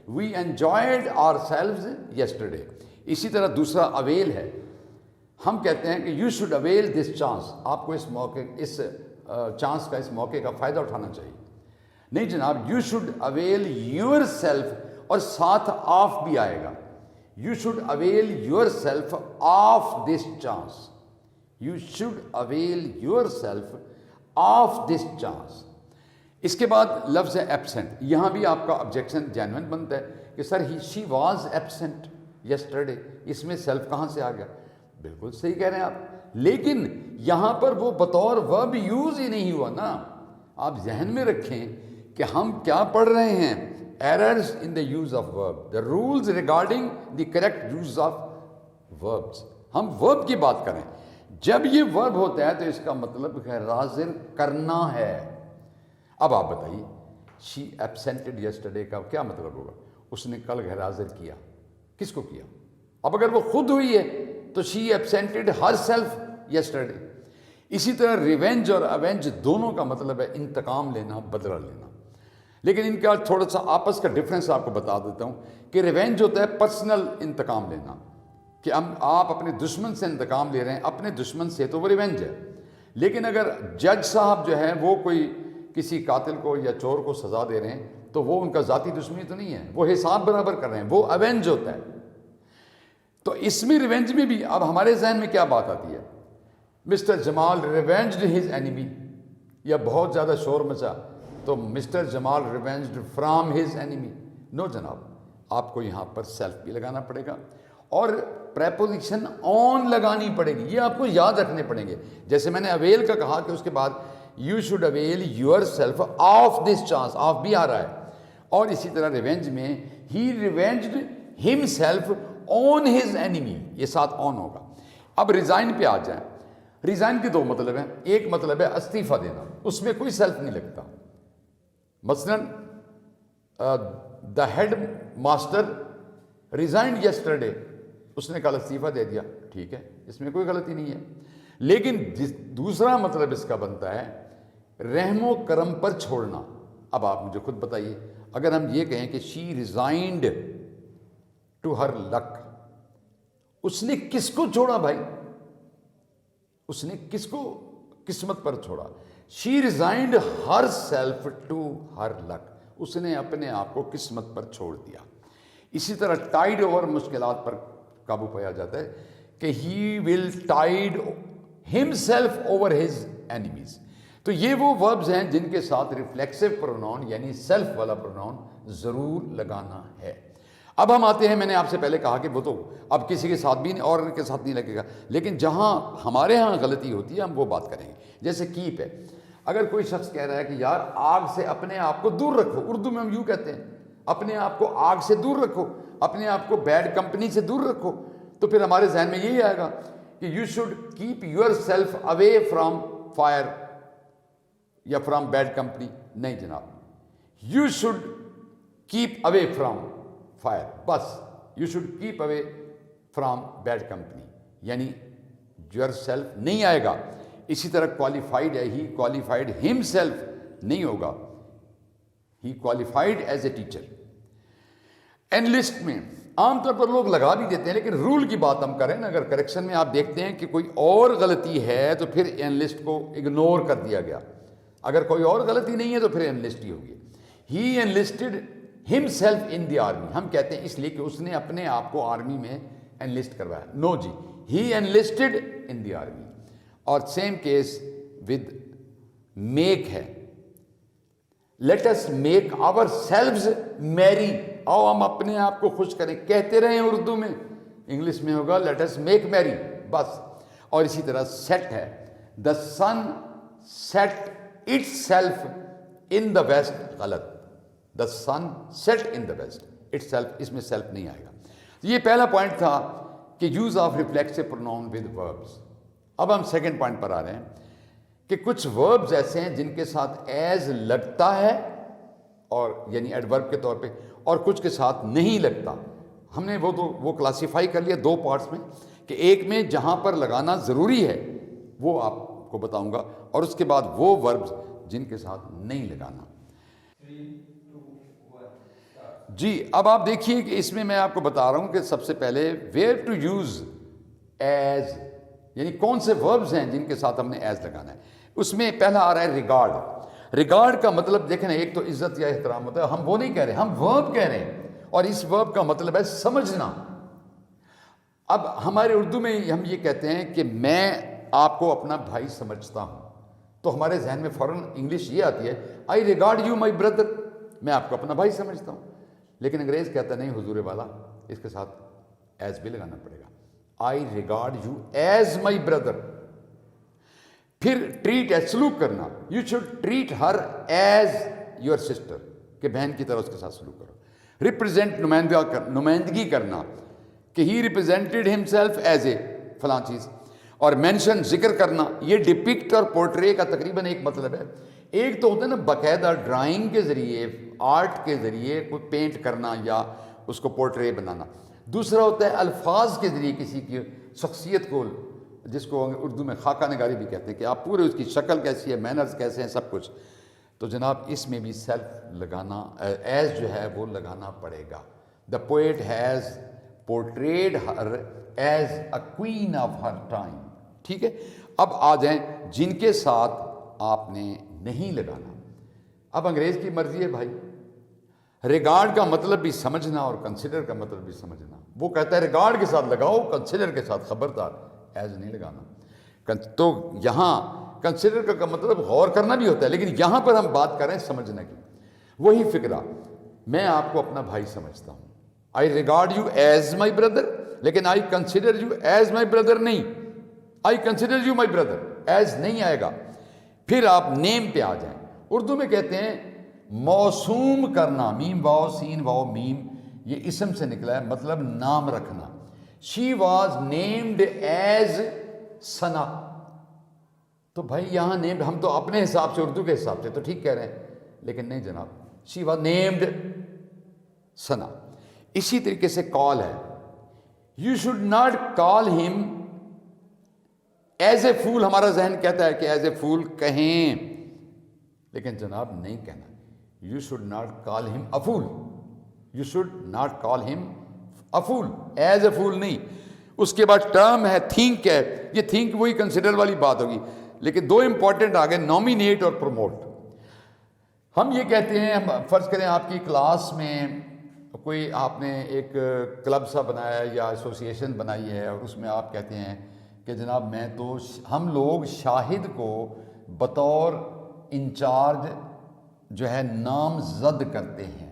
Speaker 1: وی انجوائڈ آور سیلوز یسٹرڈے. اسی طرح دوسرا اویل ہے. ہم کہتے ہیں کہ you should avail this chance, آپ کو اس موقع، اس چانس کا، اس موقع کا فائدہ اٹھانا چاہیے. نہیں جناب، you should avail yourself, اور ساتھ آف بھی آئے گا. You should avail yourself of this chance. You should avail yourself of this chance. اس کے بعد لفظ ہے ایبسنٹ. یہاں بھی آپ کا آبجیکشن جینوئن بنتا ہے کہ سر شی واز ایبسنٹ یسٹرڈے. اس میں سیلف کہاں سے آ گیا؟ بالکل صحیح کہہ رہے ہیں آپ، لیکن یہاں پر وہ بطور ورب یوز ہی نہیں ہوا نا. آپ ذہن میں رکھیں کہ ہم کیا پڑھ رہے ہیں، errors in the use of verb, the rules regarding the correct use of verbs. ہم ورب کی بات کریں. جب یہ ورب ہوتا ہے تو اس کا مطلب غیر حاضر کرنا ہے. اب آپ بتائیے، شی ایبسینٹڈ یسٹرڈے کا کیا مطلب ہوگا؟ اس نے کل غیر حاضر کیا. کس کو کیا؟ اب اگر وہ خود ہوئی ہے تو شی ایبسینٹڈ ہر سیلف یسٹرڈے. اسی طرح ریونج اور اوینج دونوں کا مطلب ہے انتقام لینا، بدلہ لینا. لیکن ان کا تھوڑا سا آپس کا ڈفرینس آپ کو بتا دیتا ہوں کہ ریونج ہوتا ہے پرسنل انتقام لینا، کہ آپ اپنے دشمن سے انتقام لے رہے ہیں، اپنے دشمن سے، تو وہ ریونج ہے. لیکن اگر جج صاحب جو ہیں وہ کوئی کسی قاتل کو یا چور کو سزا دے رہے ہیں تو وہ ان کا ذاتی دشمنی تو نہیں ہے، وہ حساب برابر کر رہے ہیں، وہ اوینج ہوتا ہے. تو اس میں ریونج میں بھی اب ہمارے ذہن میں کیا بات آتی ہے؟ Mister Jamal revenged his enemy, یا بہت زیادہ شور مچا تو mister Jamal revenged from his enemy. No جناب، آپ کو یہاں پر سیلف بھی لگانا پڑے گا اور پریپوزیشن آن لگانی پڑے گی. یہ آپ کو یاد رکھنے پڑیں گے. جیسے میں نے اویل کا کہا کہ اس کے بعد you should avail yourself of this chance, of بھی آ رہا ہے. اور اسی طرح ریونج میں ہی ریونجڈ ہم سیلف آن ہز اینیمی، یہ ساتھ آن ہوگا. اب ریزائن پہ آ جائیں. ریزائن کے دو مطلب ہیں. ایک مطلب ہے استعفیٰ دینا، اس میں کوئی سیلف نہیں لگتا. مثلا the headmaster resigned yesterday, اس نے کل استعفیٰ دے دیا، ٹھیک ہے، اس میں کوئی غلطی نہیں ہے. لیکن دوسرا مطلب اس کا بنتا ہے رحم و کرم پر چھوڑنا. اب آپ مجھے خود بتائیے، اگر ہم یہ کہیں کہ شی ریزائنڈ ٹو ہر لک، اس نے کس کو چھوڑا بھائی؟ اس نے کس کو قسمت پر چھوڑا؟ She resigned herself to her luck, اس نے اپنے آپ کو قسمت پر چھوڑ دیا. اسی طرح ٹائڈ اوور مشکلات پر قابو پایا جاتا ہے کہ ہی ول ٹائڈ ہم سیلف اوور ہز اینیمیز. تو یہ وہ وربز ہیں جن کے ساتھ ریفلیکسو پروناؤن یعنی سیلف والا پروناؤن ضرور لگانا ہے. اب ہم آتے ہیں، میں نے آپ سے پہلے کہا کہ وہ تو اب کسی کے ساتھ بھی نہیں اور ان کے ساتھ نہیں لگے گا، لیکن جہاں ہمارے ہاں غلطی ہوتی ہے ہم وہ بات کریں گے. جیسے کیپ ہے. اگر کوئی شخص کہہ رہا ہے کہ یار آگ سے اپنے آپ کو دور رکھو، اردو میں ہم یوں کہتے ہیں اپنے آپ کو آگ سے دور رکھو، اپنے آپ کو بیڈ کمپنی سے دور رکھو، تو پھر ہمارے ذہن میں یہی آئے گا کہ you should keep yourself away from fire یا فرام بیڈ کمپنی. نہیں جناب، you should keep away from fire, بس you should keep away from bad company, یعنی یور سیلف نہیں آئے گا. اسی طرح کوالیفائڈ ہے، ہی کوالیفائڈ ہم سیلف نہیں ہوگا، he qualified as a teacher. Enlist میں عام طور پر لوگ لگا بھی دیتے ہیں، لیکن رول کی بات ہم کریں نا، اگر کریکشن میں آپ دیکھتے ہیں کہ کوئی اور غلطی ہے تو پھر انلسٹ کو اگنور کر دیا گیا. اگر کوئی اور غلطی نہیں ہے تو پھر انلسٹ ہی ہوگی. ہی انلسٹڈ ہم سیلف ان دی آرمی، ہم کہتے ہیں اس لیے کہ اس نے اپنے آپ کو آرمی میں انلسٹ کروایا. نو جی، he enlisted in the army. اور same case with make ہے, let us make ourselves merry. آؤ ہم اپنے آپ کو خوش کریں. کہتے رہیں اردو میں, انگلش میں ہوگا let us make merry, بس. اور اسی طرح set ہے, the sun set itself in the west. غلط. the sun set in the west itself, اس میں self نہیں آئے گا. یہ پہلا پوائنٹ تھا کہ use of reflexive pronoun with verbs. اب ہم سیکنڈ پوائنٹ پر آ رہے ہیں کہ کچھ verbs ایسے ہیں جن کے ساتھ as لگتا ہے, اور یعنی ایڈورب کے طور پہ, اور کچھ کے ساتھ نہیں لگتا. ہم نے وہ کلاسیفائی کر لیا دو پارٹس میں, کہ ایک میں جہاں پر لگانا ضروری ہے وہ آپ کو بتاؤں گا, اور اس کے بعد وہ وربز جن کے ساتھ نہیں لگانا. جی اب آپ دیکھیے کہ اس میں آپ کو بتا رہا ہوں کہ سب سے پہلے ویئر ٹو یوز ایز, یعنی کون سے وربز ہیں جن کے ساتھ ہم نے ایز لگانا ہے. اس میں پہلا آ رہا ہے ریگارڈ. ریگارڈ کا مطلب دیکھیں ایک تو عزت یا احترام ہوتا ہے, ہم وہ نہیں کہہ رہے, ہم ورب کہہ رہے ہیں, اور اس ورب کا مطلب ہے سمجھنا. اب ہمارے اردو میں ہم یہ کہتے ہیں کہ میں آپ کو اپنا بھائی سمجھتا ہوں, تو ہمارے ذہن میں فوراً انگلش یہ آتی ہے, آئی ریگارڈ یو مائی بردر, میں آپ کو اپنا بھائی سمجھتا ہوں. لیکن انگریز کہتا نہیں حضور والا, اس کے ساتھ ایز بھی لگانا پڑے گا. I regard you as my brother. پھر ٹریٹ ایز, سلوک کرنا, you should treat her as your sister, کہ بہن کی طرح اس کے ساتھ سلوک کرو. ریپرزینٹ, نمائندگی کرنا, کہ ہی ریپرزینٹڈ ہمسیلف ایز اے فلاں چیز. اور مینشن, ذکر کرنا. یہ ڈپکٹ اور پورٹرے کا تقریباً ایک مطلب ہے. ایک تو ہوتا ہے نا باقاعدہ ڈرائنگ کے ذریعے, آرٹ کے ذریعے کوئی پینٹ کرنا یا اس کو پورٹرے بنانا. دوسرا ہوتا ہے الفاظ کے ذریعے کسی کی شخصیت کو, جس کو اردو میں خاکہ نگاری بھی کہتے ہیں, کہ آپ پورے اس کی شکل کیسی ہے, مینرز کیسے ہیں, سب کچھ. تو جناب اس میں بھی سیلف لگانا, ایز جو ہے وہ لگانا پڑے گا. The poet has portrayed her as a queen of her time. ٹھیک ہے, اب آ جائیں جن کے ساتھ آپ نے نہیں لگانا. اب انگریز کی مرضی ہے بھائی. ریگارڈ کا مطلب بھی سمجھنا اور کنسیڈر کا مطلب بھی سمجھنا. وہ کہتا ہے ریگارڈ کے ساتھ لگاؤ, کنسیڈر کے ساتھ خبردار ایز نہیں لگانا. تو یہاں کنسیڈر کا مطلب غور کرنا بھی ہوتا ہے, لیکن یہاں پر ہم بات کر رہے ہیں سمجھنے کی. وہی فکرہ, میں آپ کو اپنا بھائی سمجھتا ہوں, I regard you as my brother, لیکن I consider you as my brother نہیں, I consider you my brother, as نہیں آئے گا. پھر آپ نیم پہ آ جائیں. اردو میں کہتے ہیں موسوم کرنا, میم واو سین واو میم, یہ اسم سے نکلا ہے, مطلب نام رکھنا. شی واز نیمڈ ایز ثنا. تو بھائی یہاں نیمڈ, ہم تو اپنے حساب سے اردو کے حساب سے تو ٹھیک کہہ رہے ہیں, لیکن نہیں جناب, شی واز نیمڈ ثنا. اسی طریقے سے کال ہے, یو شوڈ ناٹ کال ہم ایز اے فول. ہمارا ذہن کہتا ہے کہ ایز اے فول کہیں, لیکن جناب نہیں کہنا. یو شوڈ ناٹ کال ہم اے فول, یو شوڈ ناٹ کال ہم اے فول, ایز اے فول نہیں. اس کے بعد ٹرم ہے تھنک ہے, یہ تھنک وہی کنسیڈر والی بات ہوگی, لیکن دو امپورٹنٹ آگے, نامینیٹ اور پروموٹ. ہم یہ کہتے ہیں, فرض کریں آپ کی کلاس میں کوئی, آپ نے ایک کلب سا بنایا ہے یا ایسوسیشن بنائی ہے, اور اس میں آپ کہتے ہیں کہ جناب میں تو, ہم لوگ شاہد کو بطور انچارج جو ہے نامزد کرتے ہیں,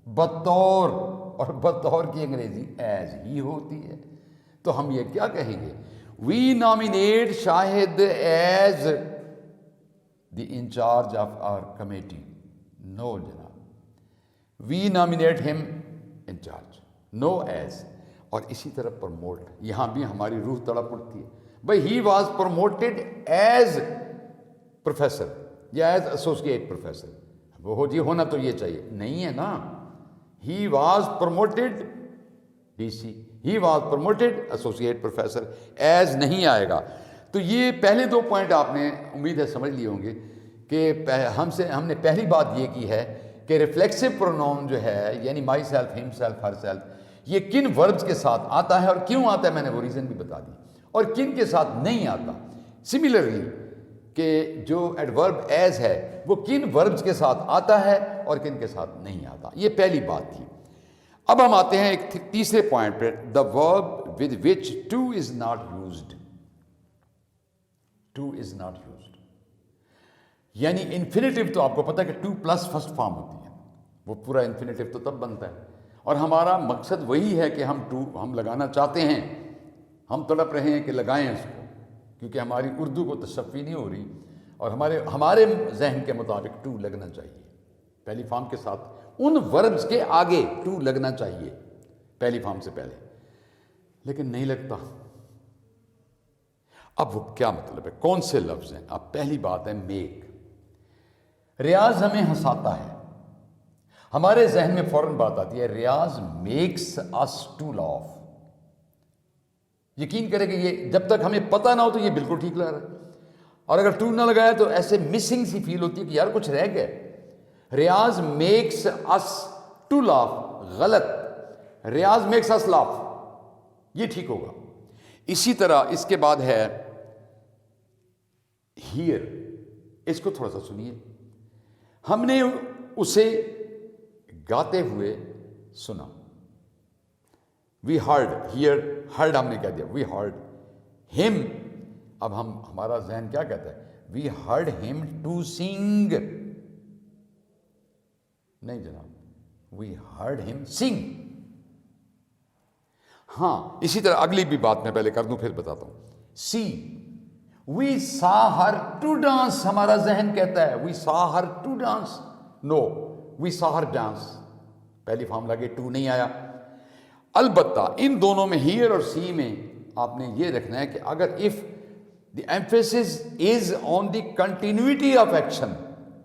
Speaker 1: بطور, اور بطور کی انگریزی ایز ہی ہوتی ہے. تو ہم یہ کیا کہیں گے, we nominate Shahid as the incharge of our committee. No جناب, we nominate him incharge, no as. اور اسی طرح پروموٹ, یہاں بھی ہماری روح تڑپ اٹھتی ہے, بھائی he was promoted as professor یا ایز ایسوسیٹ پروفیسر. وہ جی ہونا تو یہ چاہیے, نہیں ہے نا. He was promoted D C, he was promoted associate professor, as نہیں آئے گا. تو یہ پہلے دو پوائنٹ آپ نے امید ہے سمجھ لیے ہوں گے کہ ہم نے پہلی بات یہ کی ہے کہ ریفلیکسو پروناؤن جو ہے, یعنی مائی سیلف, ہم سیلف, ہر سیلف, یہ کن وربز کے ساتھ آتا ہے اور کیوں آتا ہے, میں نے وہ ریزن بھی بتا دی, اور کن کے ساتھ نہیں آتا. سملرلی کہ جو ایڈورب ایز ہے وہ کن وربز کے ساتھ آتا ہے اور کن کے ساتھ نہیں آتا. یہ پہلی بات تھی. اب ہم آتے ہیں ایک تیسرے پوائنٹ پہ, دا ورب with which to is not used. To is not used. یعنی انفینیٹیو تو آپ کو پتہ ہے کہ ٹو پلس فرسٹ فارم ہوتی ہے، وہ پورا انفینیٹیو تو تب بنتا ہے، اور ہمارا مقصد وہی ہے کہ ہم ٹو ہم لگانا چاہتے ہیں، ہم تڑپ رہے ہیں کہ لگائیں اس کو، کیونکہ ہماری اردو کو تشفی نہیں ہو رہی، اور ہمارے ذہن کے مطابق ٹو لگنا چاہیے پہلی فارم کے ساتھ، ان وربز کے آگے ٹو لگنا چاہیے پہلی فارم سے پہلے، لیکن نہیں لگتا۔ اب وہ کیا مطلب ہے، کون سے لفظ ہیں؟ اب پہلی بات ہے میک۔ ریاض ہمیں ہنساتا ہے، ہمارے ذہن میں فوراً بات آتی ہے ریاض میکس اس ٹو لاف۔ یقین کرے کہ یہ جب تک ہمیں پتہ نہ ہو تو یہ بالکل ٹھیک لگ رہا ہے، اور اگر ٹو نہ لگایا تو ایسے مسنگ سی فیل ہوتی ہے کہ یار کچھ رہ گیا۔ ریاض میکس اس ٹو لاف غلط، ریاض میکس اس لاف، یہ ٹھیک ہوگا۔ اسی طرح اس کے بعد ہے ہیئر، اس کو تھوڑا سا سنیے، ہم نے اسے گاتے ہوئے سنا، وی ہرڈ، ہیئر ہرڈ ہم نے کہہ دیا، وی ہرڈ ہم، اب ہمارا ذہن کیا کہتا ہے، وی ہرڈ ہم ٹو سنگ، نہیں جناب، وی ہرڈ ہم سنگ۔ ہاں اسی طرح اگلی بھی بات میں پہلے کر دوں پھر بتاتا ہوں، سی، وی سا ہر ٹو ڈانس، ہمارا ذہن کہتا ہے وی سا ہر ٹو ڈانس، نو، وی سا ہر ڈانس، پہلی فارم لگے ٹو نہیں آیا۔ البتہ ان دونوں میں ہیئر اور سی میں آپ نے یہ رکھنا ہے کہ اگر if the emphasis is on the continuity of action,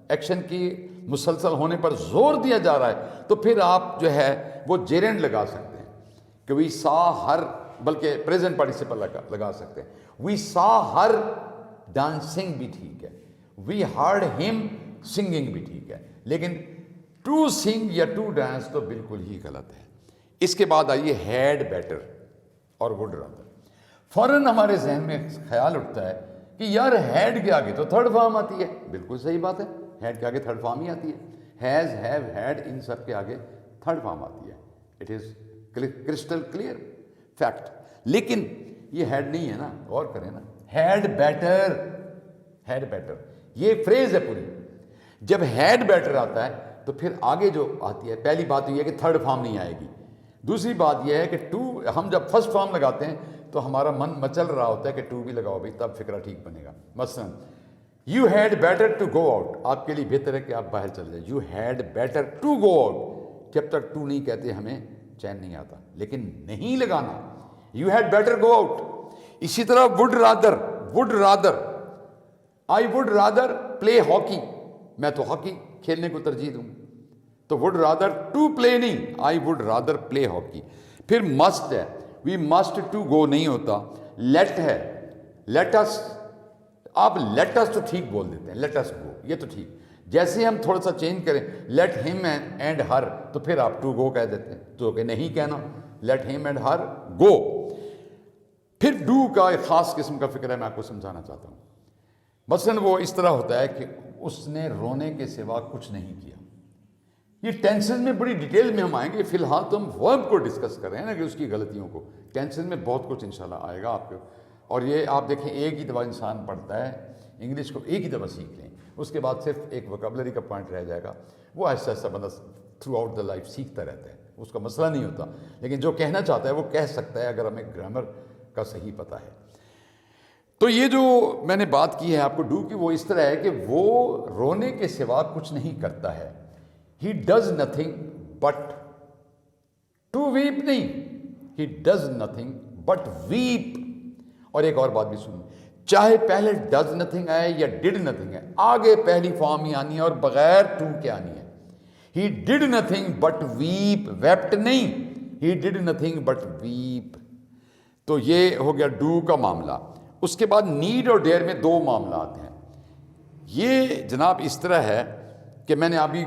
Speaker 1: action کی مسلسل ہونے پر زور دیا جا رہا ہے تو پھر آپ جو ہے وہ جیرینڈ لگا سکتے ہیں کہ وی سا ہر، بلکہ پریزنٹ پارٹیسپل لگا سکتے ہیں، وی سا ہر ڈانسنگ بھی ٹھیک ہے، وی ہرڈ ہم سنگنگ بھی ٹھیک ہے، لیکن ٹو سنگ یا ٹو ڈانس تو بالکل ہی غلط ہے۔ اس کے بعد آئیے ہیڈ بیٹر اور وڈ رادر۔ فوراً ہمارے ذہن میں خیال اٹھتا ہے کہ یار ہیڈ کے آگے تو تھرڈ فارم آتی ہے، بالکل صحیح بات ہے، ہیڈ کے آگے تھرڈ فارم ہی آتی ہے، ہیز، ہیو، ہیڈ، ان سب کے آگے تھرڈ فارم آتی ہے، it is crystal clear fact. لیکن یہ ہیڈ نہیں ہے نا، غور کریں نا، ہیڈ بیٹر، ہیڈ بیٹر یہ فریز ہے پوری۔ جب ہیڈ بیٹر آتا ہے تو پھر آگے جو آتی ہے، پہلی بات یہ ہے کہ تھرڈ فارم نہیں آئے گی، دوسری بات یہ ہے کہ ٹو، ہم جب فرسٹ فارم لگاتے ہیں تو ہمارا من مچل رہا ہوتا ہے کہ ٹو بھی لگاؤ بھائی، تب فکرہ ٹھیک بنے گا۔ مثلا you had better to go out, آپ کے لیے بہتر ہے کہ آپ باہر چل جائیں، you had better to go out, جب تک ٹو نہیں کہتے ہمیں چین نہیں آتا، لیکن نہیں لگانا، you had better go out. اسی طرح would rather, would rather, I would rather play hockey, میں تو ہاکی کھیلنے کو ترجیح دوں، تو وڈ رادر ٹو پلے نہیں، I would rather play hockey. پھر مسٹ ہے، وی مسٹ ٹو گو نہیں ہوتا، لیٹ ہے، لیٹ اس، آپ لیٹ اس تو ٹھیک بول دیتے ہیں، لیٹ اس گو، یہ تو ٹھیک، جیسے ہم تھوڑا سا چینج کریں، لیٹ ہم اینڈ ہر، تو پھر آپ ٹو گو کہہ دیتے ہیں، تو کہ نہیں کہنا، لیٹ ہم اینڈ ہر گو۔ پھر ڈو کا ایک خاص قسم کا فکر ہے، میں آپ کو سمجھانا چاہتا ہوں۔ مثلاً وہ اس طرح ہوتا ہے کہ اس نے رونے کے سوا کچھ نہیں کیا، یہ ٹینسز میں بڑی ڈیٹیل میں ہم آئیں گے، فی الحال تو ہم ورب کو ڈسکس کر رہے ہیں نا کہ اس کی غلطیوں کو، ٹینسز میں بہت کچھ انشاءاللہ آئے گا آپ کو، اور یہ آپ دیکھیں ایک ہی دفعہ انسان پڑھتا ہے انگلش کو، ایک ہی دفعہ سیکھ لیں، اس کے بعد صرف ایک وکیبلری کا پوائنٹ رہ جائے گا، وہ ایسا ایسا بندہ تھرو آؤٹ دا لائف سیکھتا رہتا ہے، اس کا مسئلہ نہیں ہوتا، لیکن جو کہنا چاہتا ہے وہ کہہ سکتا ہے اگر ہمیں گرامر کا صحیح پتہ ہے۔ تو یہ جو میں نے بات کی ہے آپ کو ڈو کی، وہ اس طرح ہے کہ وہ رونے کے سوا کچھ نہیں کرتا ہے، he does nothing but to weep نہیں، he does nothing but weep. اور ایک اور بات بھی سنیں، چاہے پہلے ڈز نتھنگ آئے یا ڈڈ نتھنگ ہے، آگے پہلی فارم ہی آنی ہے اور بغیر ٹو کے آنی ہے۔ ہی ڈڈ نتھنگ بٹ ویپ، ویپٹ نہیں، ہی ڈڈ نتھنگ بٹ ویپ۔ تو یہ ہو گیا ڈو کا معاملہ۔ اس کے بعد نیڈ اور ڈیئر میں دو معاملات ہیں۔ یہ جناب اس طرح ہے کہ میں نے ابھی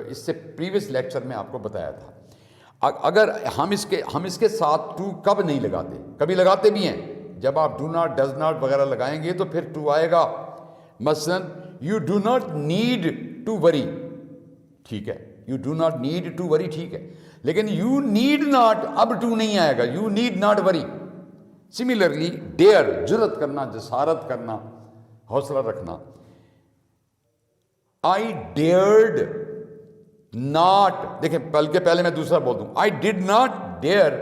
Speaker 1: اس سے پریویس لیکچر میں آپ کو بتایا تھا، اگر ہم اس کے ساتھ ٹو کب نہیں لگاتے، کبھی لگاتے بھی ہیں، جب آپ ڈو ناٹ، ڈز ناٹ وغیرہ لگائیں گے تو پھر ٹو آئے گا۔ مثلا you do not need to worry, ٹھیک ہے، you do not need to worry ٹھیک ہے، لیکن یو نیڈ ناٹ اب ٹو نہیں آئے گا، you need not worry. Similarly dare جرت کرنا، جسارت کرنا، حوصلہ رکھنا. آئی ڈیئرڈ ناٹ، دیکھیں بلکہ پہلے میں دوسرا بول دوں، I did not dare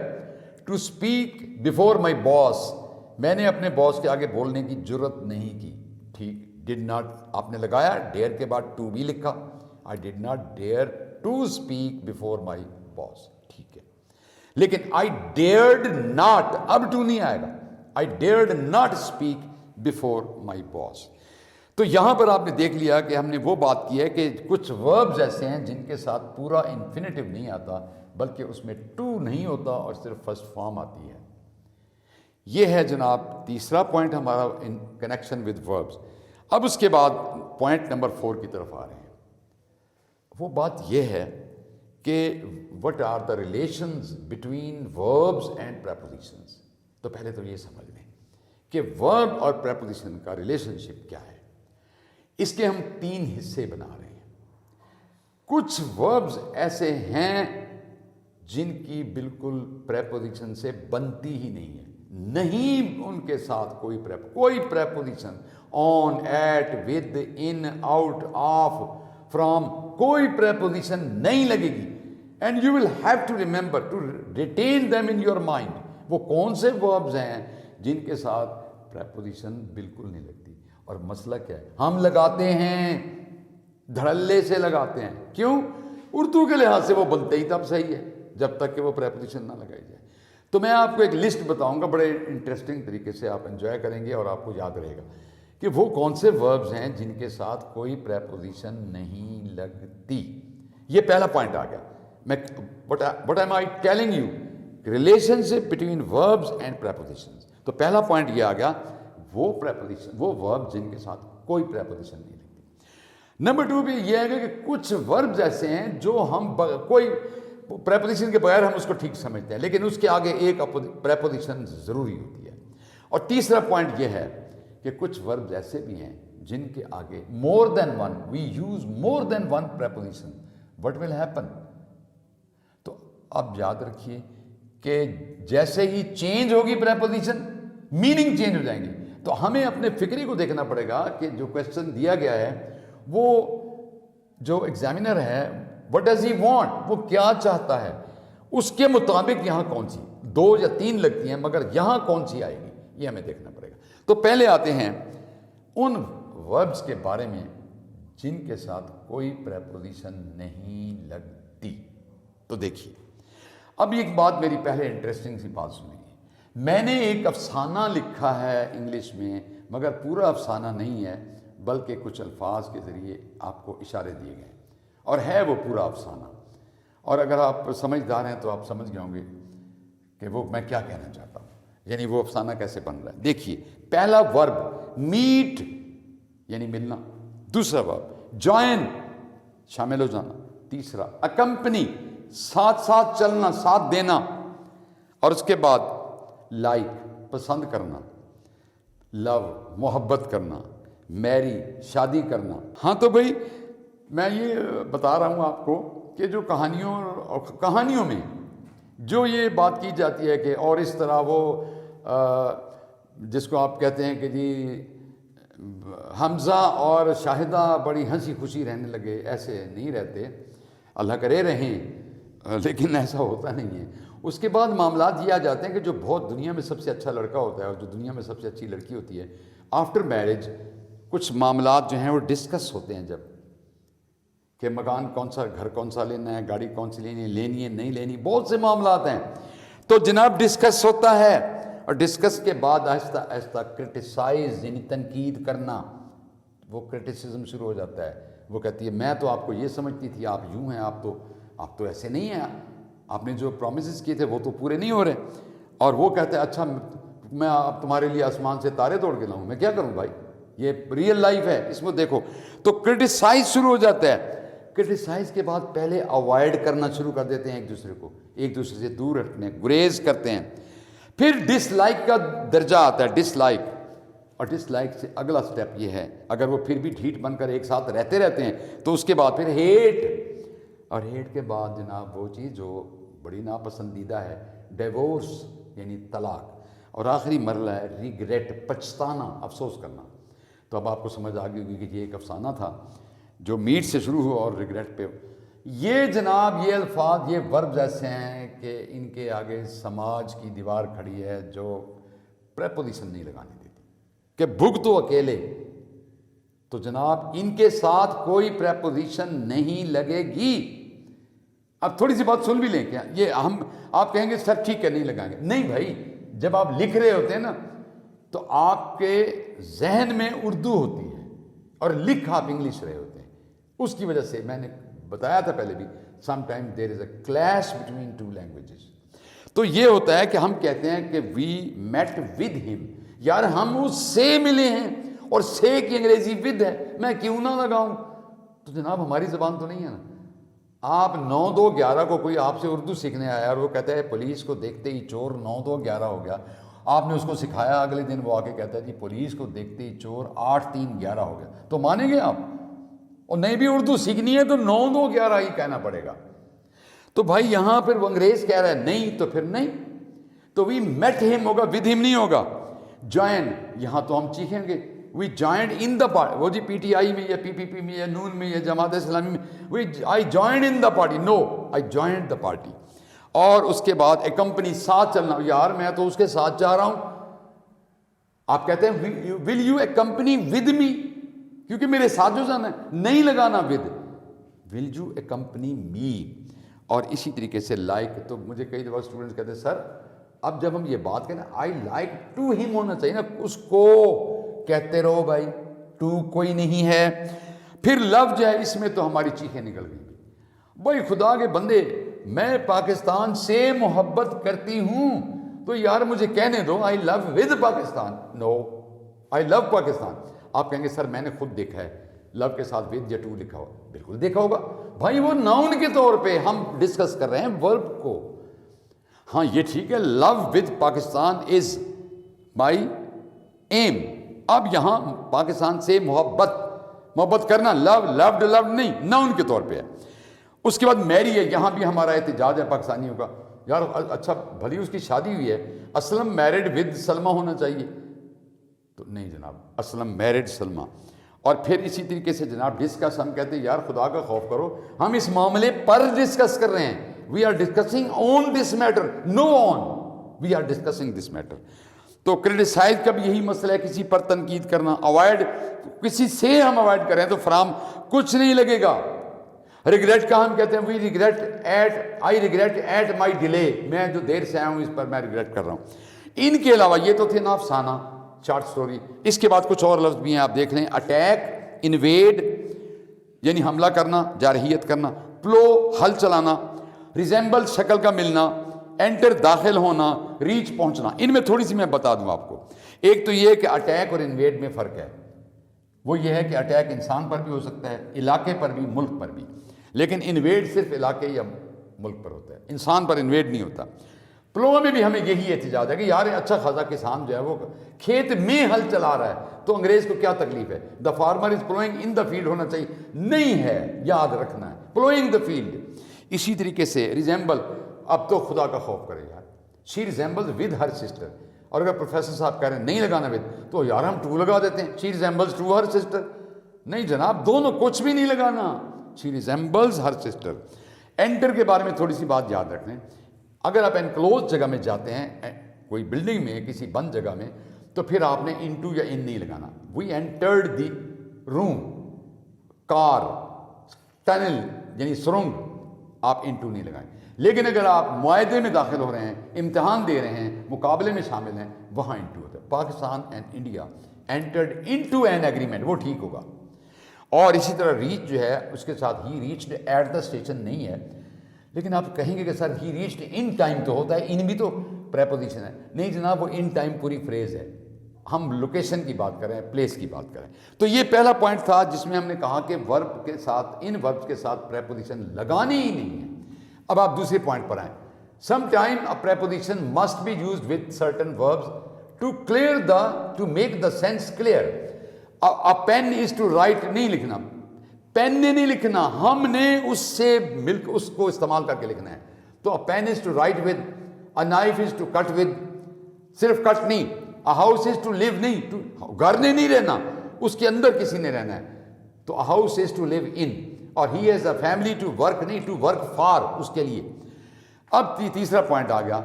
Speaker 1: to speak before my boss, میں نے اپنے باس کے آگے بولنے کی جرت نہیں کی. ٹھیک، ڈڈ ناٹ آپ نے لگایا، ڈیئر کے بعد ٹو بھی لکھا. I did not dare to speak before my boss, ٹھیک ہے. لیکن آئی ڈیئرڈ ناٹ، اب ٹو نہیں آئے گا، آئی ڈیئرڈ ناٹ اسپیک بفور مائی باس. تو یہاں پر آپ نے دیکھ لیا کہ ہم نے وہ بات کی ہے کہ کچھ وربز ایسے ہیں جن کے ساتھ پورا انفینیٹیو نہیں آتا، بلکہ اس میں ٹو نہیں ہوتا اور صرف فرسٹ فارم آتی ہے. یہ ہے جناب تیسرا پوائنٹ ہمارا ان کنیکشن ود وربز. اب اس کے بعد پوائنٹ نمبر 4 کی طرف آ رہے ہیں. وہ بات یہ ہے کہ what are the relations between verbs and prepositions. تو پہلے تو یہ سمجھ لیں کہ ورب اور پریپوزیشن کا ریلیشن شپ کیا ہے. اس کے ہم 3 حصے بنا رہے ہیں. کچھ وربز ایسے ہیں جن کی بالکل پریپوزیشن سے بنتی ہی نہیں ہے، نہیں ان کے ساتھ کوئی preposition, on, at, with, in, out, of, from, کوئی پریپوزیشن نہیں لگے گی. And you will have to remember to retain them in your mind. وہ کون سے وربز ہیں جن کے ساتھ پریپوزیشن بالکل نہیں لگتی. اور مسئلہ کیا ہے؟ ہم لگاتے ہیں، دھڑلے سے لگاتے ہیں. کیوں؟ اردو کے لحاظ سے وہ بنتے ہی تب صحیح ہے جب تک کہ وہ پریپوزیشن نہ لگائی جائے. تو میں آپ کو ایک لسٹ بتاؤں گا، بڑے انٹرسٹنگ طریقے سے آپ انجوائے کریں گے اور آپ کو یاد رہے گا کہ وہ کون سے وربز ہیں جن کے ساتھ کوئی پریپوزیشن نہیں لگتی. یہ پہلا پوائنٹ آ گیا. میں what am I telling you؟ Relationship between verbs and prepositions. تو پہلا پوائنٹ یہ آ گیا، وہ پریپوزیشن، وہ ورب جن کے ساتھ کوئی پریپوزیشن نہیں لگتی. نمبر 2 بھی یہ ہے کہ کچھ وربز ایسے ہیں جو ہم کوئی پریپوزیشن کے بغیر ہم اس کو ٹھیک سمجھتے ہیں، لیکن اس کے آگے ایک پریپوزیشن ضروری ہوتی ہے. اور تیسرا پوائنٹ یہ ہے کہ کچھ وربز ایسے بھی ہیں جن کے آگے more than one, we use more than one preposition. What will happen? تو اب یاد رکھیے کہ جیسے ہی چینج ہوگی پریپوزیشن، میننگ چینج ہو جائیں گی. تو ہمیں اپنے فکری کو دیکھنا پڑے گا کہ جو کویسچن دیا گیا ہے وہ جو ایگزامینر ہے what does he want، وہ کیا چاہتا ہے، اس کے مطابق یہاں کون سی 2 یا 3 لگتی ہیں، مگر یہاں کون سی آئے گی یہ ہمیں دیکھنا پڑے گا. تو پہلے آتے ہیں ان وربز کے بارے میں جن کے ساتھ کوئی پریپوزیشن نہیں لگتی. تو دیکھیے اب ایک بات میری پہلے انٹرسٹنگ سی بات سنیے. میں نے ایک افسانہ لکھا ہے انگلش میں، مگر پورا افسانہ نہیں ہے بلکہ کچھ الفاظ کے ذریعے آپ کو اشارے دیے گئے اور ہے وہ پورا افسانہ. اور اگر آپ سمجھدار ہیں تو آپ سمجھ گئے ہوں گے کہ وہ میں کیا کہنا چاہتا ہوں، یعنی وہ افسانہ کیسے بن رہا ہے. دیکھیے پہلا ورب میٹ یعنی ملنا، دوسرا ورب جوائن شامل ہو جانا، تیسرا اکمپنی ساتھ ساتھ چلنا، ساتھ دینا، اور اس کے بعد لائک پسند کرنا، لو محبت کرنا، میری شادی کرنا. ہاں تو بھائی میں یہ بتا رہا ہوں آپ کو کہ جو کہانیوں میں جو یہ بات کی جاتی ہے کہ اور اس طرح وہ جس کو آپ کہتے ہیں کہ جی حمزہ اور شاہدہ بڑی ہنسی خوشی رہنے لگے، ایسے نہیں رہتے، اللہ کرے رہیں، لیکن ایسا ہوتا نہیں ہے. اس کے بعد معاملات یہ آ جاتے ہیں کہ جو بہت دنیا میں سب سے اچھا لڑکا ہوتا ہے اور جو دنیا میں سب سے اچھی لڑکی ہوتی ہے، آفٹر میرج کچھ معاملات جو ہیں وہ ڈسکس ہوتے ہیں، جب کہ مکان کون سا، گھر کون سا لینا ہے، گاڑی کون سی لینی ہے نہیں لینی، بہت سے معاملات ہیں. تو جناب ڈسکس ہوتا ہے اور ڈسکس کے بعد آہستہ آہستہ کرٹیسائز یعنی تنقید کرنا، وہ کرٹیسزم شروع ہو جاتا ہے. وہ کہتی ہے میں تو آپ کو یہ سمجھتی تھی، آپ یوں ہیں، آپ تو ایسے نہیں ہیں، آپ نے جو پرومسز کیے تھے وہ تو پورے نہیں ہو رہے. اور وہ کہتے ہیں اچھا میں اب تمہارے لیے آسمان سے تارے توڑ کے لاؤں، میں کیا کروں بھائی، یہ ریئل لائف ہے، اس میں دیکھو. تو کرٹیسائز شروع ہو جاتا ہے. کرٹیسائز کے بعد پہلے اوائڈ کرنا شروع کر دیتے ہیں، ایک دوسرے سے دور ہٹنے، گریز کرتے ہیں. پھر ڈس لائک کا درجہ آتا ہے، ڈس لائک. اور ڈس لائک سے اگلا سٹیپ یہ ہے، اگر وہ پھر بھی ڈھیٹ بن کر ایک ساتھ رہتے ہیں تو اس کے بعد پھر ہیٹ. اور ہیٹ کے بعد جناب وہ چیز جو بڑی ناپسندیدہ ہے، ڈیورس یعنی طلاق، اور آخری مرحلہ ہے ریگریٹ، پچھتانا، افسوس کرنا۔ تو اب آپ کو سمجھ آ گئی ہوگی کہ یہ ایک افسانہ تھا جو میٹ سے شروع ہوا اور ریگریٹ پہ۔ یہ جناب یہ الفاظ، یہ وربز ایسے ہیں کہ ان کے آگے سماج کی دیوار کھڑی ہے جو پریپوزیشن نہیں لگانے دیتی کہ بھگ تو اکیلے، تو جناب ان کے ساتھ کوئی پریپوزیشن نہیں لگے گی۔ اب تھوڑی سی بات سن بھی لیں، کیا یہ آپ کہیں گے سر ٹھیک ہے نہیں لگائیں گے، نہیں بھائی، جب آپ لکھ رہے ہوتے ہیں نا تو آپ کے ذہن میں اردو ہوتی ہے اور لکھ آپ انگلش رہے ہوتے ہیں، اس کی وجہ سے میں نے بتایا تھا پہلے بھی، some time there is a clash between two languages. تو یہ ہوتا ہے کہ ہم کہتے ہیں کہ وی میٹ ود ہم، یار ہم اس سے ملے ہیں، اور سے کی انگریزی ود ہے، میں کیوں نہ لگاؤں؟ تو جناب ہماری زبان تو نہیں ہے نا۔ آپ 9-2-11 کو کوئی آپ سے اردو سیکھنے آیا اور وہ کہتا ہے پولیس کو دیکھتے ہی چور 9-2-11 ہو گیا، آپ نے اس کو سکھایا، اگلے دن وہ آ کے کہتا ہے جی پولیس کو دیکھتے ہی چور 8-3-11 ہو گیا، تو مانیں گے آپ؟ اور نہیں بھی اردو سیکھنی ہے تو 9-2-11 ہی کہنا پڑے گا۔ تو بھائی یہاں پھر وہ انگریز کہہ رہا ہے نہیں، تو پھر نہیں، تو وی میٹ ہم ہوگا، ود ہم نہیں ہوگا۔ جوائن، یہاں تو ہم چیخیں گے وی جوائنڈ ان دا پارٹی، وہ جی پی ٹی آئی میں یا پی پی پی میں یا نون میں یا جماعت اسلامی میں، I joined in the party, no I joined the party. اور اس کے بعد اکمپنی، ساتھ چلنا، یار میں تو اس کے ساتھ جا رہا ہوں، آپ کہتے ہیں will you accompany with me, کیونکہ میرے ساتھ جو جانا ہے، نہیں لگانا ود، ول یو اکمپنی می۔ اور اسی طریقے سے لائک، تو مجھے کئی دفعہ اسٹوڈنٹس کہتے ہیں سر اب جب ہم یہ بات کریں آئی لائک ٹو ہم ہونا چاہیے نا، اس کو کہتے رہو بھائی، ٹو کوئی نہیں ہے۔ پھر لو جو ہے اس میں تو ہماری چیخیں نکل گئی، بھائی خدا کے بندے میں پاکستان سے محبت کرتی ہوں تو یار مجھے کہنے دو آئی لو ود پاکستان، نو آئی لو پاکستان۔ آپ کہیں گے سر میں نے خود دیکھا ہے لو کے ساتھ ود یا ٹو لکھا ہوا، بالکل دیکھا ہوگا بھائی، وہ ناؤن کے طور پہ ہم ڈسکس کر رہے ہیں ورب کو۔ ہاں یہ ٹھیک ہے، love with Pakistan is my aim, اب یہاں پاکستان سے محبت کرنا، لو لوڈ لوڈ نہیں، ناؤن کے طور پہ ہے۔ اس کے بعد میری ہے، یہاں بھی ہمارا احتجاج ہے پاکستانیوں کا، یار اچھا بھلی اس کی شادی ہوئی ہے، اسلم میرڈ ود سلمہ ہونا چاہیے، تو نہیں جناب، اسلم میرڈ سلمہ۔ اور پھر اسی طریقے سے جناب ڈسکس، ہم کہتے ہیں یار خدا کا خوف کرو، ہم اس معاملے پر ڈسکس کر رہے ہیں، we are discussing on this matter, no on, we are discussing this matter. تو کرٹیسائز کا بھی یہی مسئلہ ہے، کسی پر تنقید کرنا، اوائڈ، کسی سے ہم اوائڈ کریں تو فرام کچھ نہیں لگے گا۔ ریگریٹ کا ہم کہتے ہیں we regret at, I regret at my delay, میں جو دیر سے آیا ہوں اس پر میں ریگریٹ کر رہا ہوں۔ ان کے علاوہ یہ تو تھے نا افسانہ، شارٹ سٹوری، اس کے بعد کچھ اور لفظ بھی ہیں آپ دیکھ لیں، اٹیک، انویڈ یعنی حملہ کرنا، جارحیت کرنا، پلو ہل چلانا، ریزیمبل شکل کا ملنا، انٹر داخل ہونا، ریچ پہنچنا۔ ان میں تھوڑی سی میں بتا دوں آپ کو، ایک تو یہ کہ اٹیک اور انویڈ میں فرق ہے، وہ یہ ہے کہ اٹیک انسان پر بھی ہو سکتا ہے، علاقے پر بھی، ملک پر بھی، لیکن انویڈ صرف علاقے یا ملک پر ہوتا ہے، انسان پر انویڈ نہیں ہوتا۔ پلو میں بھی ہمیں یہی احتجاج ہے کہ یار اچھا خاصا کسان جو ہے وہ کھیت میں ہل چلا رہا ہے تو انگریز کو کیا تکلیف ہے، the farmer is ploughing in the field ہونا چاہیے، نہیں ہے، یاد رکھنا ہے پلوئنگ دا فیلڈ۔ اسی طریقے سے ریزیمبل، اب تو خدا کا خوف کرے یار، شی ریزیمبلز ود ہر سسٹر، اور اگر پروفیسر صاحب کہہ رہے ہیں نہیں لگانا ود، تو یار ہم ٹو لگا دیتے ہیں، شی ریزیمبلز ٹو ہر سسٹر، نہیں جناب دونوں کچھ بھی نہیں لگانا، شی ریزیمبلز ہر سسٹر۔ انٹر کے بارے میں تھوڑی سی بات یاد رکھ لیں، اگر آپ انکلوز جگہ میں جاتے ہیں، کوئی بلڈنگ میں، کسی بند جگہ میں، تو پھر آپ نے انٹو یا ان نہیں لگانا، وی انٹرڈ دی روم، کار، ٹنل یعنی سرنگ، آپ انٹو نہیں لگائیں۔ لیکن اگر آپ معاہدے میں داخل ہو رہے ہیں، امتحان دے رہے ہیں، مقابلے میں شامل ہیں، وہاں انٹو ہوتا ہے۔ Pakistan and India entered into an agreement, وہ ٹھیک ہوگا۔ اور اسی طرح ریچ جو ہے اس کے ساتھ ہی ریچڈ ایٹ دا اسٹیشن نہیں ہے، لیکن آپ کہیں گے کہ سر ہی ریچڈ ان ٹائم تو ہوتا ہے، ان بھی تو پریپوزیشن ہے، نہیں جناب وہ ان ٹائم پوری فریز ہے، ہم لوکیشن کی بات کریں، پلیس کی بات کریں۔ تو یہ پہلا پوائنٹ تھا جس میں ہم نے کہا کہ ورب کے ساتھ، ان ورب کے ساتھ پریپوزیشن لگانی ہی نہیں ہے۔ اب آپ دوسرے پوائنٹ پر آئیں، some time a preposition must be used with certain verbs to make the sense clear. A pen is to write نہیں لکھنا، پین نے نہیں لکھنا, ہم نے اس سے اس کو استعمال کر کے لکھنا ہے. تو pen is to write with, a knife is to cut with, صرف کٹ نہیں, اے ہاؤس از ٹو لیو نہیں, گھر نے نہیں رہنا, اس کے اندر کسی نے رہنا ہے, تو a house is to live in, اور he has a family to work نہیں, ٹو ورک فار, اس کے لیے. اب تیسرا پوائنٹ آ گیا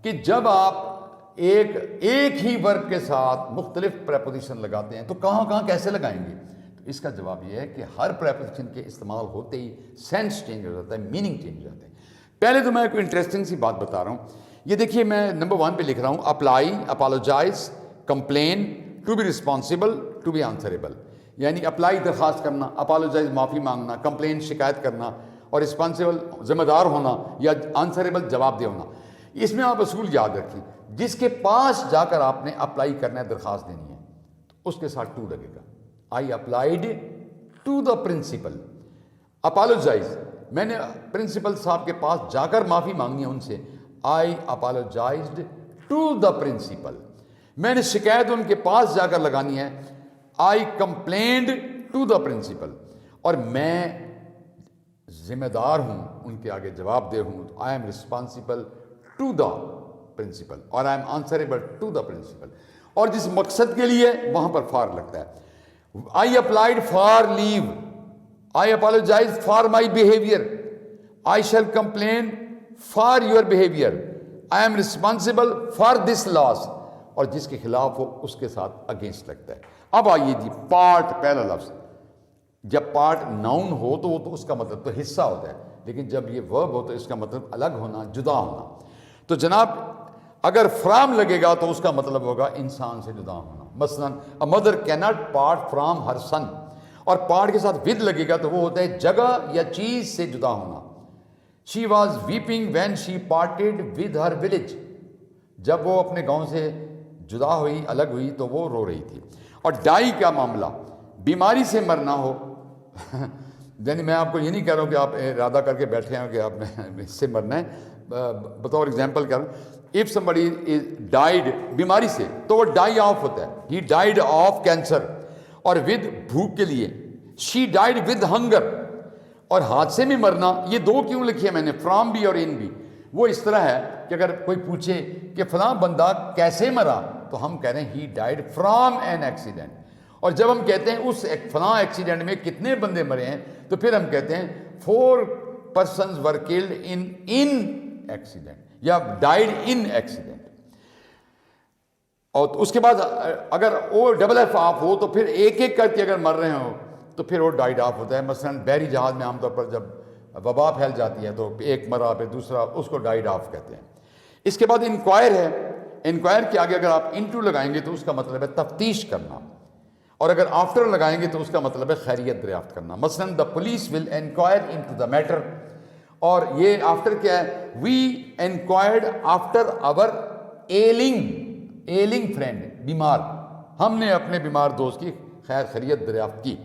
Speaker 1: کہ جب آپ ایک ہی ورب کے ساتھ مختلف پریپوزیشن لگاتے ہیں تو کہاں کیسے لگائیں گے؟ تو اس کا جواب یہ ہے کہ ہر پریپوزیشن کے استعمال ہوتے ہی سینس چینج ہو جاتا ہے, میننگ چینج ہو جاتا ہے. پہلے تو میں کوئی انٹرسٹنگ سی بات بتا رہا ہوں. یہ دیکھیے میں نمبر 1 پہ لکھ رہا ہوں, apply, apologize, complain, to be responsible, to be answerable. یعنی اپلائی درخواست کرنا, اپالوجائز معافی مانگنا, کمپلین شکایت کرنا, اور رسپانسیبل ذمہ دار ہونا, یا آنسریبل جواب دہ ہونا. اس میں آپ اصول یاد رکھیں, جس کے پاس جا کر آپ نے اپلائی کرنا ہے, درخواست دینی ہے, تو اس کے ساتھ ٹو لگے گا. I applied to the principal. Apologise, میں نے پرنسپل صاحب کے پاس جا کر معافی مانگنی ہے ان سے, آئی اپالوجائزڈ ٹو دا پرنسپل. میں نے شکایت ان کے پاس جا کر لگانی ہے, آئی کمپلینڈ ٹو دا پرنسپل. اور میں ذمہ دار ہوں, ان کے آگے جواب دہ ہوں, تو I am responsible to the principal, اور I am answerable to the principal. اور جس مقصد کے لیے وہاں پر فار لگتا ہے. I applied for leave, I apologise for my behaviour, I shall complain for your behaviour, I am responsible for this loss. اور جس کے خلاف ہو اس کے ساتھ اگینسٹ لگتا ہے. اب آئیے جی پارٹ, پہلا لفظ. جب پارٹ ناؤن ہو تو وہ تو اس کا مطلب تو حصہ ہوتا ہے, لیکن جب یہ ورب ہو تو اس کا مطلب الگ ہونا, جدا ہونا. تو جناب اگر فرام لگے گا تو اس کا مطلب ہوگا انسان سے جدا ہونا. مثلا a mother cannot part from her son, اور پارٹ کے ساتھ ود لگے گا تو وہ ہوتا ہے جگہ یا چیز سے جدا ہونا. she was weeping when she parted with her village, جب وہ اپنے گاؤں سے جدا ہوئی, الگ ہوئی, تو وہ رو رہی تھی. اور ڈائی کا معاملہ, بیماری سے مرنا ہو, یعنی میں آپ کو یہ نہیں کہہ رہا ہوں کہ آپ ارادہ کر کے بیٹھے ہیں کہ آپ نے اس سے مرنا ہے, بطور ایگزامپل کر رہا ہوں. if somebody is died بیماری سے تو وہ ڈائی آف ہوتا ہے, he died of cancer. اور with بھوک کے لیے she died with hunger. اور حادثے میں مرنا, یہ دو کیوں لکھی ہے میں نے, فرام بھی اور ان بھی. وہ اس طرح ہے کہ اگر کوئی پوچھے کہ فلاں بندہ کیسے مرا, تو ہم کہہ رہے ہیں he died from an accident. اور جب ہم کہتے ہیں اس فلاں ایکسیڈنٹ میں کتنے بندے مرے ہیں, تو پھر ہم کہتے ہیں 4 persons were killed in accident, یا died in accident. اور اس کے بعد اگر او ڈبل ایف آف ہو تو پھر ایک ایک کر کے اگر مر رہے ہوں تو پھر وہ ڈائڈ آف ہوتا ہے. مثلا بحری جہاز میں عام طور پر جب وبا پھیل جاتی ہے تو ایک مرا پھر دوسرا, اس کو ڈائڈ آف کہتے ہیں. اس کے بعد انکوائر ہے, انکوائر کے آگے اگر آپ انٹو لگائیں گے تو اس کا مطلب ہے تفتیش کرنا, اور اگر آفٹر لگائیں گے تو اس کا مطلب ہے خیریت دریافت کرنا. مثلا the police will inquire into the matter, اور یہ آفٹر کیا ہے, we inquired after our ailing friend, بیمار, ہم نے اپنے بیمار دوست کی خیر خیریت دریافت کی.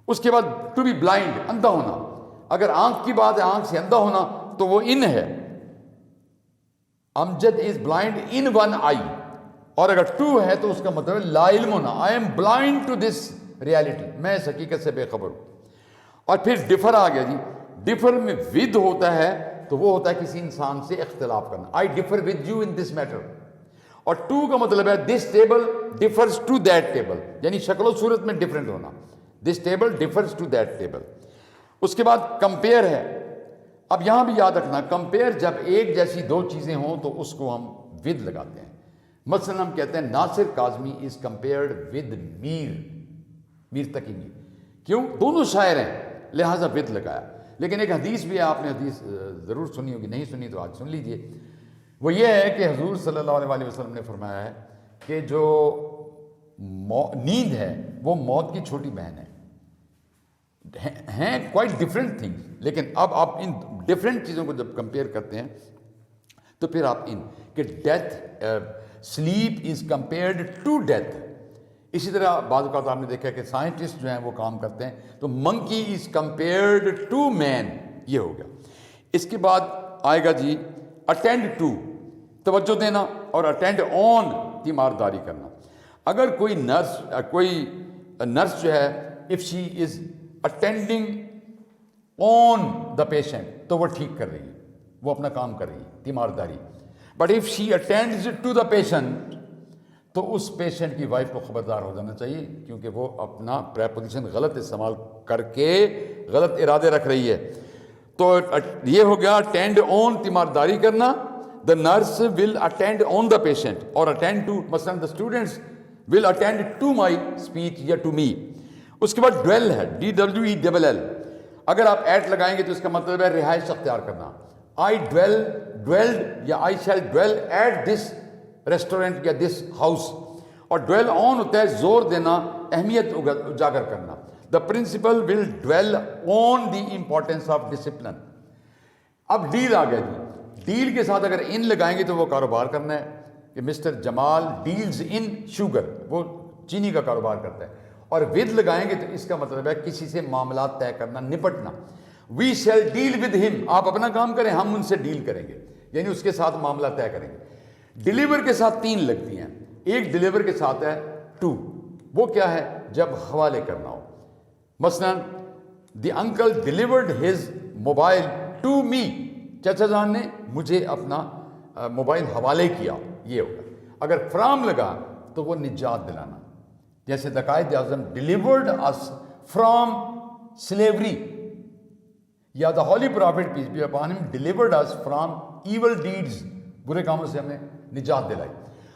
Speaker 1: اس کے بعد ٹو بی بلائنڈ, اندھا ہونا. اگر آنکھ کی بات ہے, آنکھ سے اندھا ہونا, تو وہ ان ہے, امجد از بلائنڈ ان ون آئی. اور اگر ٹو ہے تو اس کا مطلب ہے لا علم ہونا, I am blind to this reality, میں اس حقیقت سے بے خبر ہوں. اور پھر ڈفر آ گیا جی. ڈفر میں ود ہوتا ہے تو وہ ہوتا ہے کسی انسان سے اختلاف کرنا, I differ with you in this matter. اور ٹو کا مطلب ہے this table differs to that table, یعنی شکل و صورت میں ڈفرینٹ ہونا, this table differs to that table. اس کے بعد کمپیئر ہے. اب یہاں بھی یاد رکھنا, کمپیئر جب ایک جیسی دو چیزیں ہوں تو اس کو ہم ود لگاتے ہیں. مثلا ہم کہتے ہیں ناصر کاظمی از کمپیئرڈ ود میر تقی میر. کیوں؟ دونوں شاعر ہیں, لہٰذا ود لگایا. لیکن ایک حدیث بھی ہے, آپ نے حدیث ضرور سنی ہوگی, نہیں سنی تو آج سن لیجئے. وہ یہ ہے کہ حضور صلی اللہ علیہ وسلم نے فرمایا ہے کہ جو نیند ہے وہ موت کی چھوٹی بہن ہے. ہیں کوائٹ ڈفرینٹ تھنگس, لیکن اب آپ ان ڈفرینٹ چیزوں کو جب کمپیئر کرتے ہیں تو پھر آپ ان کہ death, sleep is compared to death. اسی طرح بعض اوقات آپ نے دیکھا کہ سائنٹسٹ جو ہیں وہ کام کرتے ہیں تو منکی از کمپیئرڈ ٹو مین, یہ ہو گیا. اس کے بعد آئے گا جی اٹینڈ ٹو, توجہ دینا, اور اٹینڈ آن, تیمارداری کرنا. اگر کوئی نرس جو ہے, if she is attending on the patient تو وہ ٹھیک کر رہی ہے, وہ اپنا کام کر رہی ہے, تیمارداری. But if she attends to the patient تو اس پیشنٹ کی وائف کو خبردار ہو جانا چاہیے, کیونکہ وہ اپنا پریپوزیشن غلط استعمال کر کے غلط ارادے رکھ رہی ہے. تو یہ ہو گیا اٹینڈ آن, تیمارداری کرنا. The nurse will attend on the patient اور اٹینڈ ٹو, مثلاً the students will attend to my speech یا ٹو می. اس کے بعد ڈویل ہے, DWELL. اگر آپ ایٹ لگائیں گے تو اس کا مطلب ہے رہائش اختیار کرنا. آئی ڈویلڈ یا I shall dwell at this restaurant یا دس ہاؤس. اور ڈویل آن ہوتا ہے زور دینا, اہمیت اجاگر کرنا. The principal will dwell on the importance of discipline. اب ڈیل آ گیا جی. ڈیل کے ساتھ اگر ان لگائیں گے تو وہ کاروبار کرنا ہے کہ Mr Jamal deals in sugar, وہ چینی کا کاروبار کرتا ہے. اور ود لگائیں گے تو اس کا مطلب ہے کسی سے معاملات طے کرنا, نپٹنا. We shall deal with him, آپ اپنا کام کریں, ہم ان سے ڈیل کریں گے, یعنی اس کے ساتھ معاملہ طے کریں گے. ڈیلیور کے ساتھ 3 لگتی ہیں. ایک ڈیلیور کے ساتھ ہے ٹو, وہ کیا ہے جب حوالے کرنا ہو. مثلا the uncle delivered his mobile to me, چچا جان نے مجھے اپنا موبائل حوالے کیا, یہ ہوگا. اگر فرام لگا تو وہ نجات دلانا, جیسے the Quaid Azam delivered us from slavery, یا the holy prophet peace be upon him delivered us from evil deeds, برے کاموں سے ہمیں نجات دلائی.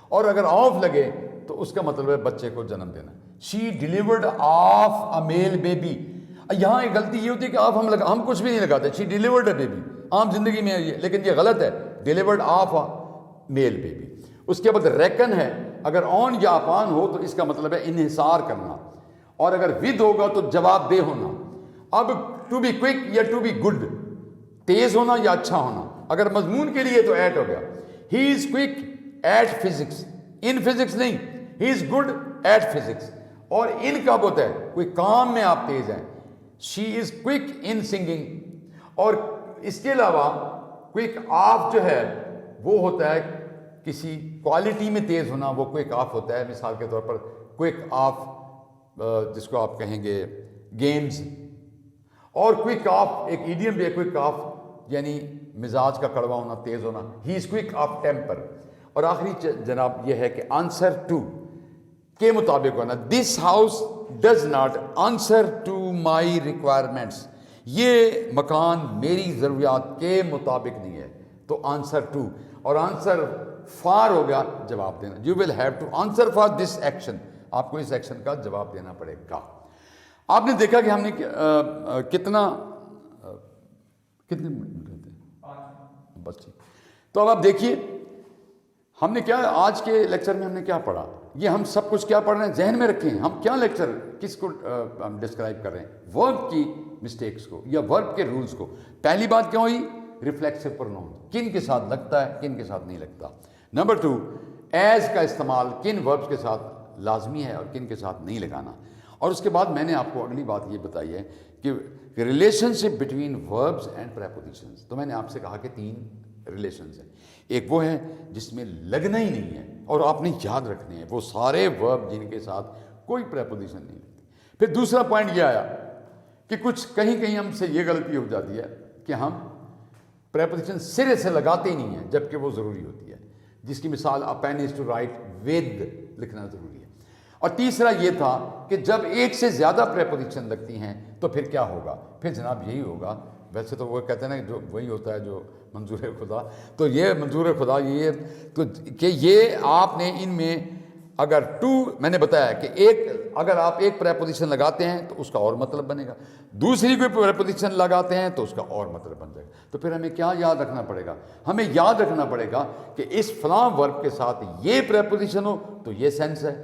Speaker 1: اور اگر آف لگے تو اس کا مطلب ہے بچے کو جنم دینا. She delivered of a male baby. یہاں ایک غلطی یہ ہوتی ہے کہ آف ہم کچھ بھی نہیں لگاتے. شی ڈیلیورڈ اے بیبی, عام زندگی میں یہ, لیکن یہ غلط ہے. Delivered of a male baby. اس کے بعد ریکن ہے, اگر آن یا اپان ہو تو اس کا مطلب ہے انحصار کرنا, اور اگر ود ہوگا تو جواب دہ ہونا. اب ٹو بی کوئک یا ٹو بی گڈ, تیز ہونا یا اچھا ہونا. اگر مضمون کے لیے تو ایٹ ہو گیا. He is quick at physics, in physics نہیں, he is good at physics. اور ان کب ہوتا ہے, کوئی کام میں آپ تیز ہیں. شی از کوئک ان سنگنگ. اور اس کے علاوہ کوئک آف جو ہے وہ ہوتا ہے کسی کوالٹی میں تیز ہونا, وہ کوئک آف ہوتا ہے. مثال کے طور پر کوئک آف جس کو آپ کہیں گے گیمز. اور کوئک آف ایک ایڈیم بھی ہے, کوئک آف یعنی مزاج کا کڑوا ہونا, تیز ہونا. ہی از کوئک آف ٹیمپر. اور آخری جناب یہ ہے کہ آنسر ٹو کے مطابق ہونا. This house does not answer to my requirements. یہ مکان میری ضروریات کے مطابق نہیں ہے, تو آنسر ٹو. اور آنسر فار ہو گیا جواب دینا. You will have to answer for this action, آپ کو اس ایکشن کا جواب دینا پڑے گا. آپ نے دیکھا کہ ہم نے کتنے منٹ ہوتے ہیں بس ٹھیک. تو اب آپ دیکھیے ہم نے کیا آج کے لیکچر میں ہم نے کیا پڑھا. یہ ہم سب کچھ کیا پڑھ رہے ہیں ذہن میں رکھیں. ہم کیا لیکچر کس کو ہم ڈسکرائب کر رہے ہیں, ورب کی مسٹیکس کو یا ورب کے رولز کو. پہلی بات کیا ہوئی, ریفلیکسو پروناؤن, کن کے ساتھ لگتا ہے کن کے ساتھ نہیں لگتا. نمبر 2, ایز کا استعمال کن وربس کے ساتھ لازمی ہے اور کن کے ساتھ نہیں لگانا. اور اس کے بعد میں نے آپ کو اگلی بات یہ بتائی ہے کہ relationship between verbs and prepositions. تو میں نے آپ سے کہا کہ 3 ریلیشنز ہیں. ایک وہ ہے جس میں لگنا ہی نہیں ہے اور آپ نے یاد رکھنے ہیں, وہ سارے ورب جن کے ساتھ کوئی پریپوزیشن نہیں لگتی. پھر دوسرا پوائنٹ یہ آیا کہ کچھ کہیں ہم سے یہ غلطی ہو جاتی ہے کہ ہم پریپوزیشن سرے سے لگاتے ہی نہیں ہیں جبکہ وہ ضروری ہوتی ہے, جس کی مثال a pen is to write with, لکھنا ضروری ہے. اور تیسرا یہ تھا کہ جب ایک سے زیادہ پریپوزیشن لگتی ہیں تو پھر کیا ہوگا. پھر جناب یہی ہوگا, ویسے تو وہ کہتے ہیں نا جو وہی ہوتا ہے جو منظور خدا. تو یہ منظور خدا یہ ہے تو کہ یہ آپ نے ان میں اگر ٹو, میں نے بتایا کہ ایک اگر آپ ایک پریپوزیشن لگاتے ہیں تو اس کا اور مطلب بنے گا, دوسری کوئی پریپوزیشن لگاتے ہیں تو اس کا اور مطلب بن جائے گا. تو پھر ہمیں کیا یاد رکھنا پڑے گا, ہمیں یاد رکھنا پڑے گا کہ اس فلاں ورب کے ساتھ یہ پریپوزیشن ہو تو یہ سینس ہے,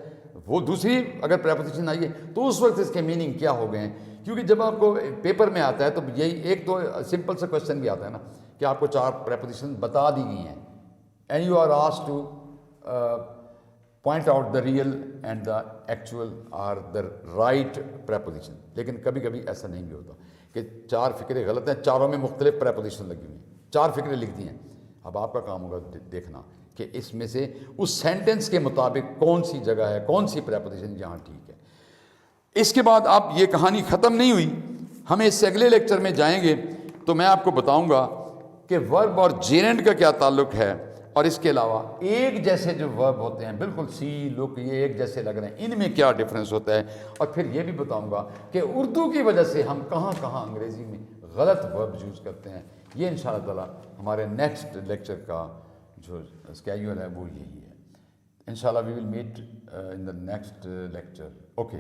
Speaker 1: وہ دوسری اگر پریپوزیشن آئی ہے تو اس وقت اس کے میننگ کیا ہو گئے ہیں. کیونکہ جب آپ کو پیپر میں آتا ہے تو یہی ایک تو سمپل سا کوشچن بھی آتا ہے نا کہ آپ کو 4 پریپوزیشن بتا دی گئی ہیں and you are asked to point out the real and the actual or the right preposition. لیکن کبھی کبھی ایسا نہیں بھی ہوتا کہ 4 فقرے غلط ہیں, چاروں میں مختلف پریپوزیشن لگی ہوئی ہیں, 4 فقرے لکھ دی ہیں. اب آپ کا کام ہوگا دیکھنا کہ اس میں سے اس سینٹنس کے مطابق کون سی جگہ ہے, کون سی پریپوزیشن یہاں ٹھیک ہے. اس کے بعد اب یہ کہانی ختم نہیں ہوئی، ہمیں اس سے اگلے لیکچر میں جائیں گے تو میں آپ کو بتاؤں گا کہ ورب اور جیرنڈ کا کیا تعلق ہے، اور اس کے علاوہ ایک جیسے جو ورب ہوتے ہیں بالکل سی لک یہ ایک جیسے لگ رہے ہیں، ان میں کیا ڈفرینس ہوتا ہے، اور پھر یہ بھی بتاؤں گا کہ اردو کی وجہ سے ہم کہاں کہاں انگریزی میں غلط ورب یوز کرتے ہیں۔ یہ انشاءاللہ تعالی ہمارے نیکسٹ لیکچر کا جو اسکیجول ہے وہ یہی ہے۔ انشاءاللہ we will meet in the next lecture. Okay,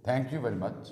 Speaker 1: thank you very much.